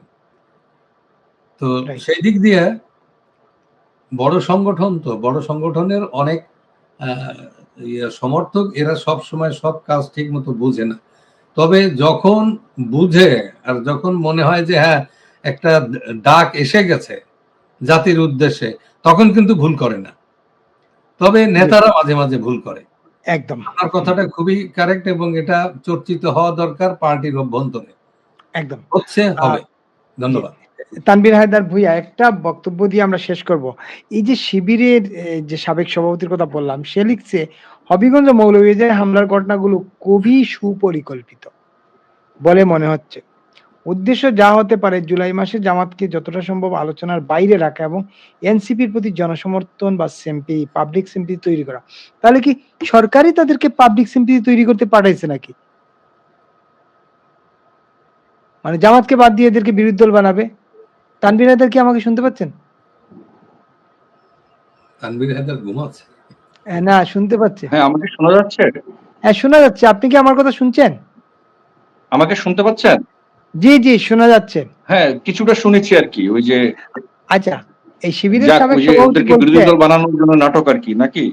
তো সেই দিক দিয়ে বড় সংগঠনের অনেক সমর্থক, এরা সব সময় সব কাজ ঠিক মতো বুঝে না। তবে যখন বুঝে আর যখন মনে হয় যে হ্যাঁ একটা ডাক এসে গেছে জাতির উদ্দেশ্যে, তখন কিন্তু ভুল করে না। তবে নেতারা মাঝে মাঝে ভুল করে, একদম। আপনার কথাটা খুবই কারেক্ট, এবং এটা চর্চিত হওয়া দরকার পার্টির অভ্যন্তরে, একদম হচ্ছে হবে। ধন্যবাদ। তানভীর হায়দার ভূঁইয়া, একটা বক্তব্য দিয়ে আমরা শেষ করব। এই যে শিবিরের যে সাবেক সভাপতির কথা বললাম, সে লিখছে হবিগঞ্জ মৌলভীবাজারে হামলার ঘটনাগুলো খুবই সুপরিকল্পিত বলে মনে হচ্ছে। উদ্দেশ্য যা হতে পারে, জুলাই মাসে জামাতকে যতটা সম্ভব আলোচনার বাইরে রাখা এবং এনসিপির প্রতি জনসমর্থন বা সিম্পি, পাবলিক সিম্পি তৈরি করা। তাহলে কি সরকারই তাদেরকে পাবলিক সিম্পি তৈরি করতে পাঠাইছে নাকি? মানে জামাতকে বাদ দিয়ে এদেরকে বিরোধী দল বানাবে? তানভীর হায়দার কি আমাকে শুনতে পাচ্ছেন? তানভীর হায়দার ঘুমাচ্ছে? না, শুনতে পাচ্ছে। হ্যাঁ, আমাকে শোনা যাচ্ছে? হ্যাঁ, শোনা যাচ্ছে। আপনি কি আমার কথা শুনছেন? আমাকে শুনতে পাচ্ছেন? জি, জি শোনা যাচ্ছে। হ্যাঁ, কিছুটা শুনেছি আরকি। ওই যে আচ্ছা, এই শিবিরের যাক সাবেক ওই যে সভাপতি ওদেরকে বলছে বিরোধী দল বানানোর জন্য নাটক আরকি, নাকি?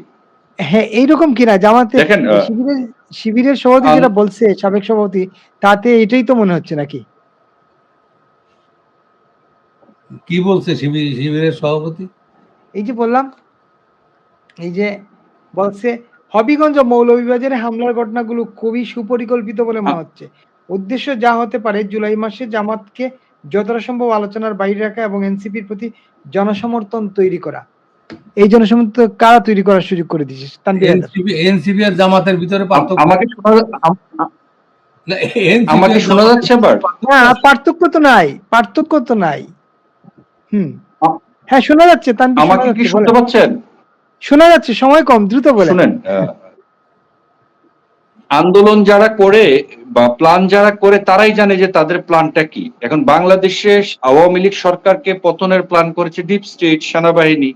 হ্যাঁ, এইরকম কিনা জামাতে দেখেন এই শিবিরের সভাপতি আন যেটা বলছে সাবেক সভাপতি তাতে এটাই তো মনে হচ্ছে নাকি? কি বলছে শিবিরের সভাপতি? এই যে বললাম, এই যে বলছে হবিগঞ্জ ও মৌলভীবাজারে হামলার ঘটনাগুলো খুবই সুপরিকল্পিত বলে আ মনে হচ্ছে। উদ্দেশ্য যা হতে পারে জুলাই মাসে জামাতকে যতটা সম্ভব আলোচনার বাইরে রাখা এবং এনসিপির প্রতি জনসমর্থন তৈরি করা। এই জনসমর্থন কারা তৈরি করার সুযোগ করে দিয়েছে? তানভীর হায়দার। এনসিপি আর জামাতের ভিতরে পার্থক্য আমাকে শোনা না, এনসিপি আমাকে আর শোনা জামাতের যাচ্ছে ভিতরে এবার? না পার্থক্য আছে। পার্থক্য তো নাই, পার্থক্য তো নাই। হুম। আ হ্যাঁ, শোনা যাচ্ছে তানভীর শোনা আমাকে কি যাচ্ছে শুনতে বলেন। পাচ্ছেন? শোনা যাচ্ছে সময় কম দ্রুত বলেন। শুনেন, আন্দোলন যারা করে বা প্ল্যান যারা করে তারাই জানে যে তাদের প্ল্যানটা কি। এখন বাংলাদেশে আওয়ামী লীগ সরকারকে পতনের প্ল্যান করেছে ডিপ স্টেট, সেনাবাহিনী।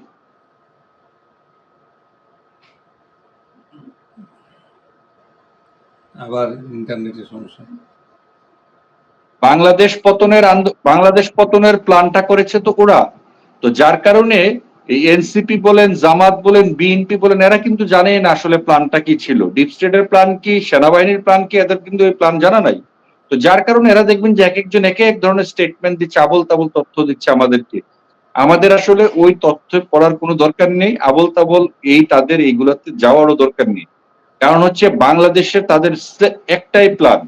আবার ইন্টারনেটের সমস্যা। বাংলাদেশ পতনের প্ল্যানটা করেছে তো ওরা। তো যার কারণে এই এনসিপি বলেন, জামাত বলেন, বিএনপি বলেন, এরা কিন্তু জানেই না আসলে প্ল্যানটা কি ছিল। ডিপ স্টেটের প্ল্যান কি, সেনাবাহিনীর প্ল্যান কি, এদের কিন্তু এই প্ল্যান জানা নাই। তো যার কারণে এরা দেখবেন যে একেকজন একে এক ধরনের স্টেটমেন্ট দিচ্ছে, আবোল-তাবোল তথ্য দিচ্ছে আমাদেরকে। আমাদের আসলে ওই তথ্য পড়ার কোনো দরকার নেই। আবোল-তাবোল তাদের এইগুলাতে যাওয়ারও দরকার নেই। কারণ হচ্ছে বাংলাদেশে তাদের একটাই প্ল্যান,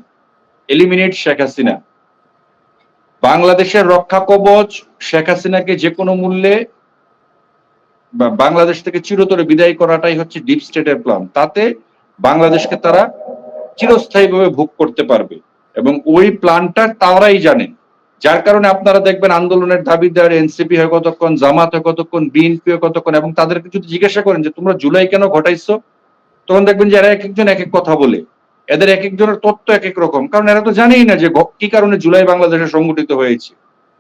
এলিমিনেট শেখ হাসিনা। বাংলাদেশের রক্ষা কবচ শেখ হাসিনাকে যে কোনো মূল্যে বাংলাদেশ থেকে চিরতরে বিদায় করাটাই হচ্ছে ডিপ স্টেটের প্ল্যান। তাতে বাংলাদেশকে তারা চিরস্থায়ীভাবে ভোগ করতে পারবে এবং ওই প্ল্যানটা তারাই জানে। যার কারণে আপনারা দেখবেন আন্দোলনের দাবিদার এনসিপি হয় কতক্ষণ, জামাত হয় কতক্ষণ, বিএনপি হয় কতক্ষণ, এবং তাদেরকে যদি জিজ্ঞাসা করেন যে তোমরা জুলাই কেন ঘটাইছো, তখন দেখবেন যে এরা এক একজন এক এক কথা বলে। এদের এক একজনের তথ্য এক এক রকম, কারণ এরা তো জানেই না যে কি কারণে জুলাই বাংলাদেশে সংগঠিত হয়েছে।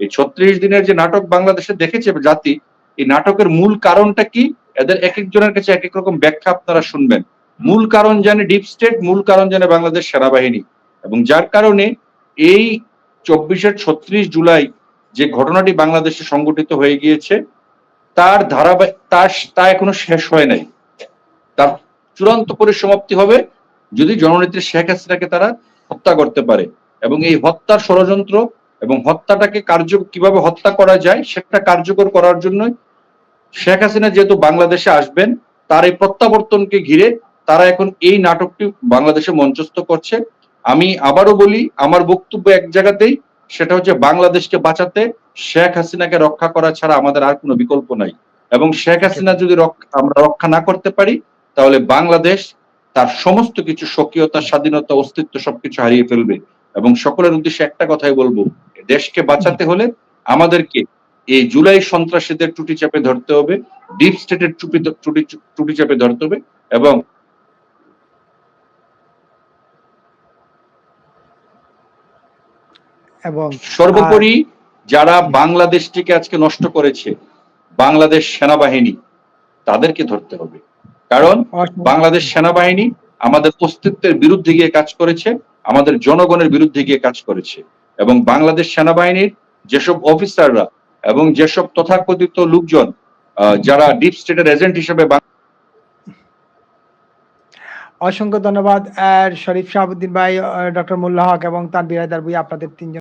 এই 36 দিনের যে নাটক বাংলাদেশে দেখেছে জাতি, এই নাটকের মূল কারণটা কি, এদের এক একজনের কাছে এক এক রকম ব্যাখ্যা আপনারা শুনবেন। মূল কারণ জানে ডিপ স্টেট, মূল কারণ জানে বাংলাদেশ সেনাবাহিনী। এবং যার কারণে এই 24-এর 36 জুলাই যে ঘটনাটি বাংলাদেশে সংগঠিত হয়ে গিয়েছে, তার তা এখনো শেষ হয় নাই। তার চূড়ান্ত পরিসমাপ্তি হবে যদি জননেত্রী শেখ হাসিনাকে তারা হত্যা করতে পারে। এবং এই হত্যার ষড়যন্ত্র এবং হত্যাটাকে কিভাবে হত্যা করা যায় সেটা কার্যকর করার জন্য শেখ হাসিনা যেহেতু বাংলাদেশে আসবেন, তার এই প্রত্যাবর্তনকে ঘিরে তারা এখন এই নাটকটি বাংলাদেশে মঞ্চস্থ করছে। আমি আবারও বলি, আমার বক্তব্য এক জায়গাতেই, সেটা হচ্ছে বাংলাদেশকে বাঁচাতে শেখ হাসিনাকে রক্ষা করা ছাড়া আমাদের আর কোনো বিকল্প নাই। এবং শেখ হাসিনা যদি আমরা রক্ষা না করতে পারি, তাহলে বাংলাদেশ তার সমস্ত কিছু স্বকীয়তা, স্বাধীনতা, অস্তিত্ব সবকিছু হারিয়ে ফেলবে। এবং সকলের উদ্দেশ্যে একটা কথাই বলবো, দেশকে বাঁচাতে হলে আমাদেরকে এই জুলাই সন্ত্রাসীদের টুটি চেপে ধরতে হবে, ডিপ স্টেটের টুটি চেপে ধরতে হবে এবং এবং সর্বোপরি যারা বাংলাদেশটিকে আজকে নষ্ট করেছে, বাংলাদেশ সেনাবাহিনী, তাদেরকে ধরতে হবে। কারণ বাংলাদেশ সেনাবাহিনী আমাদের অস্তিত্বের বিরুদ্ধে গিয়ে কাজ করেছে, আমাদের জনগণের বিরুদ্ধে গিয়ে কাজ করেছে। এবং বাংলাদেশ সেনাবাহিনীর যেসব অফিসাররা এবং যেসব তথাকথিত লোকজন যারা ডিপ স্টেটের এজেন্ট হিসেবে অসংখ্য ধন্যবাদ শরীফ শাহাবুদ্দিন ভাই, ডক্টর মোল্লা হক এবং তানভীর হায়দার ভূঁইয়া আপনাদের তিনজন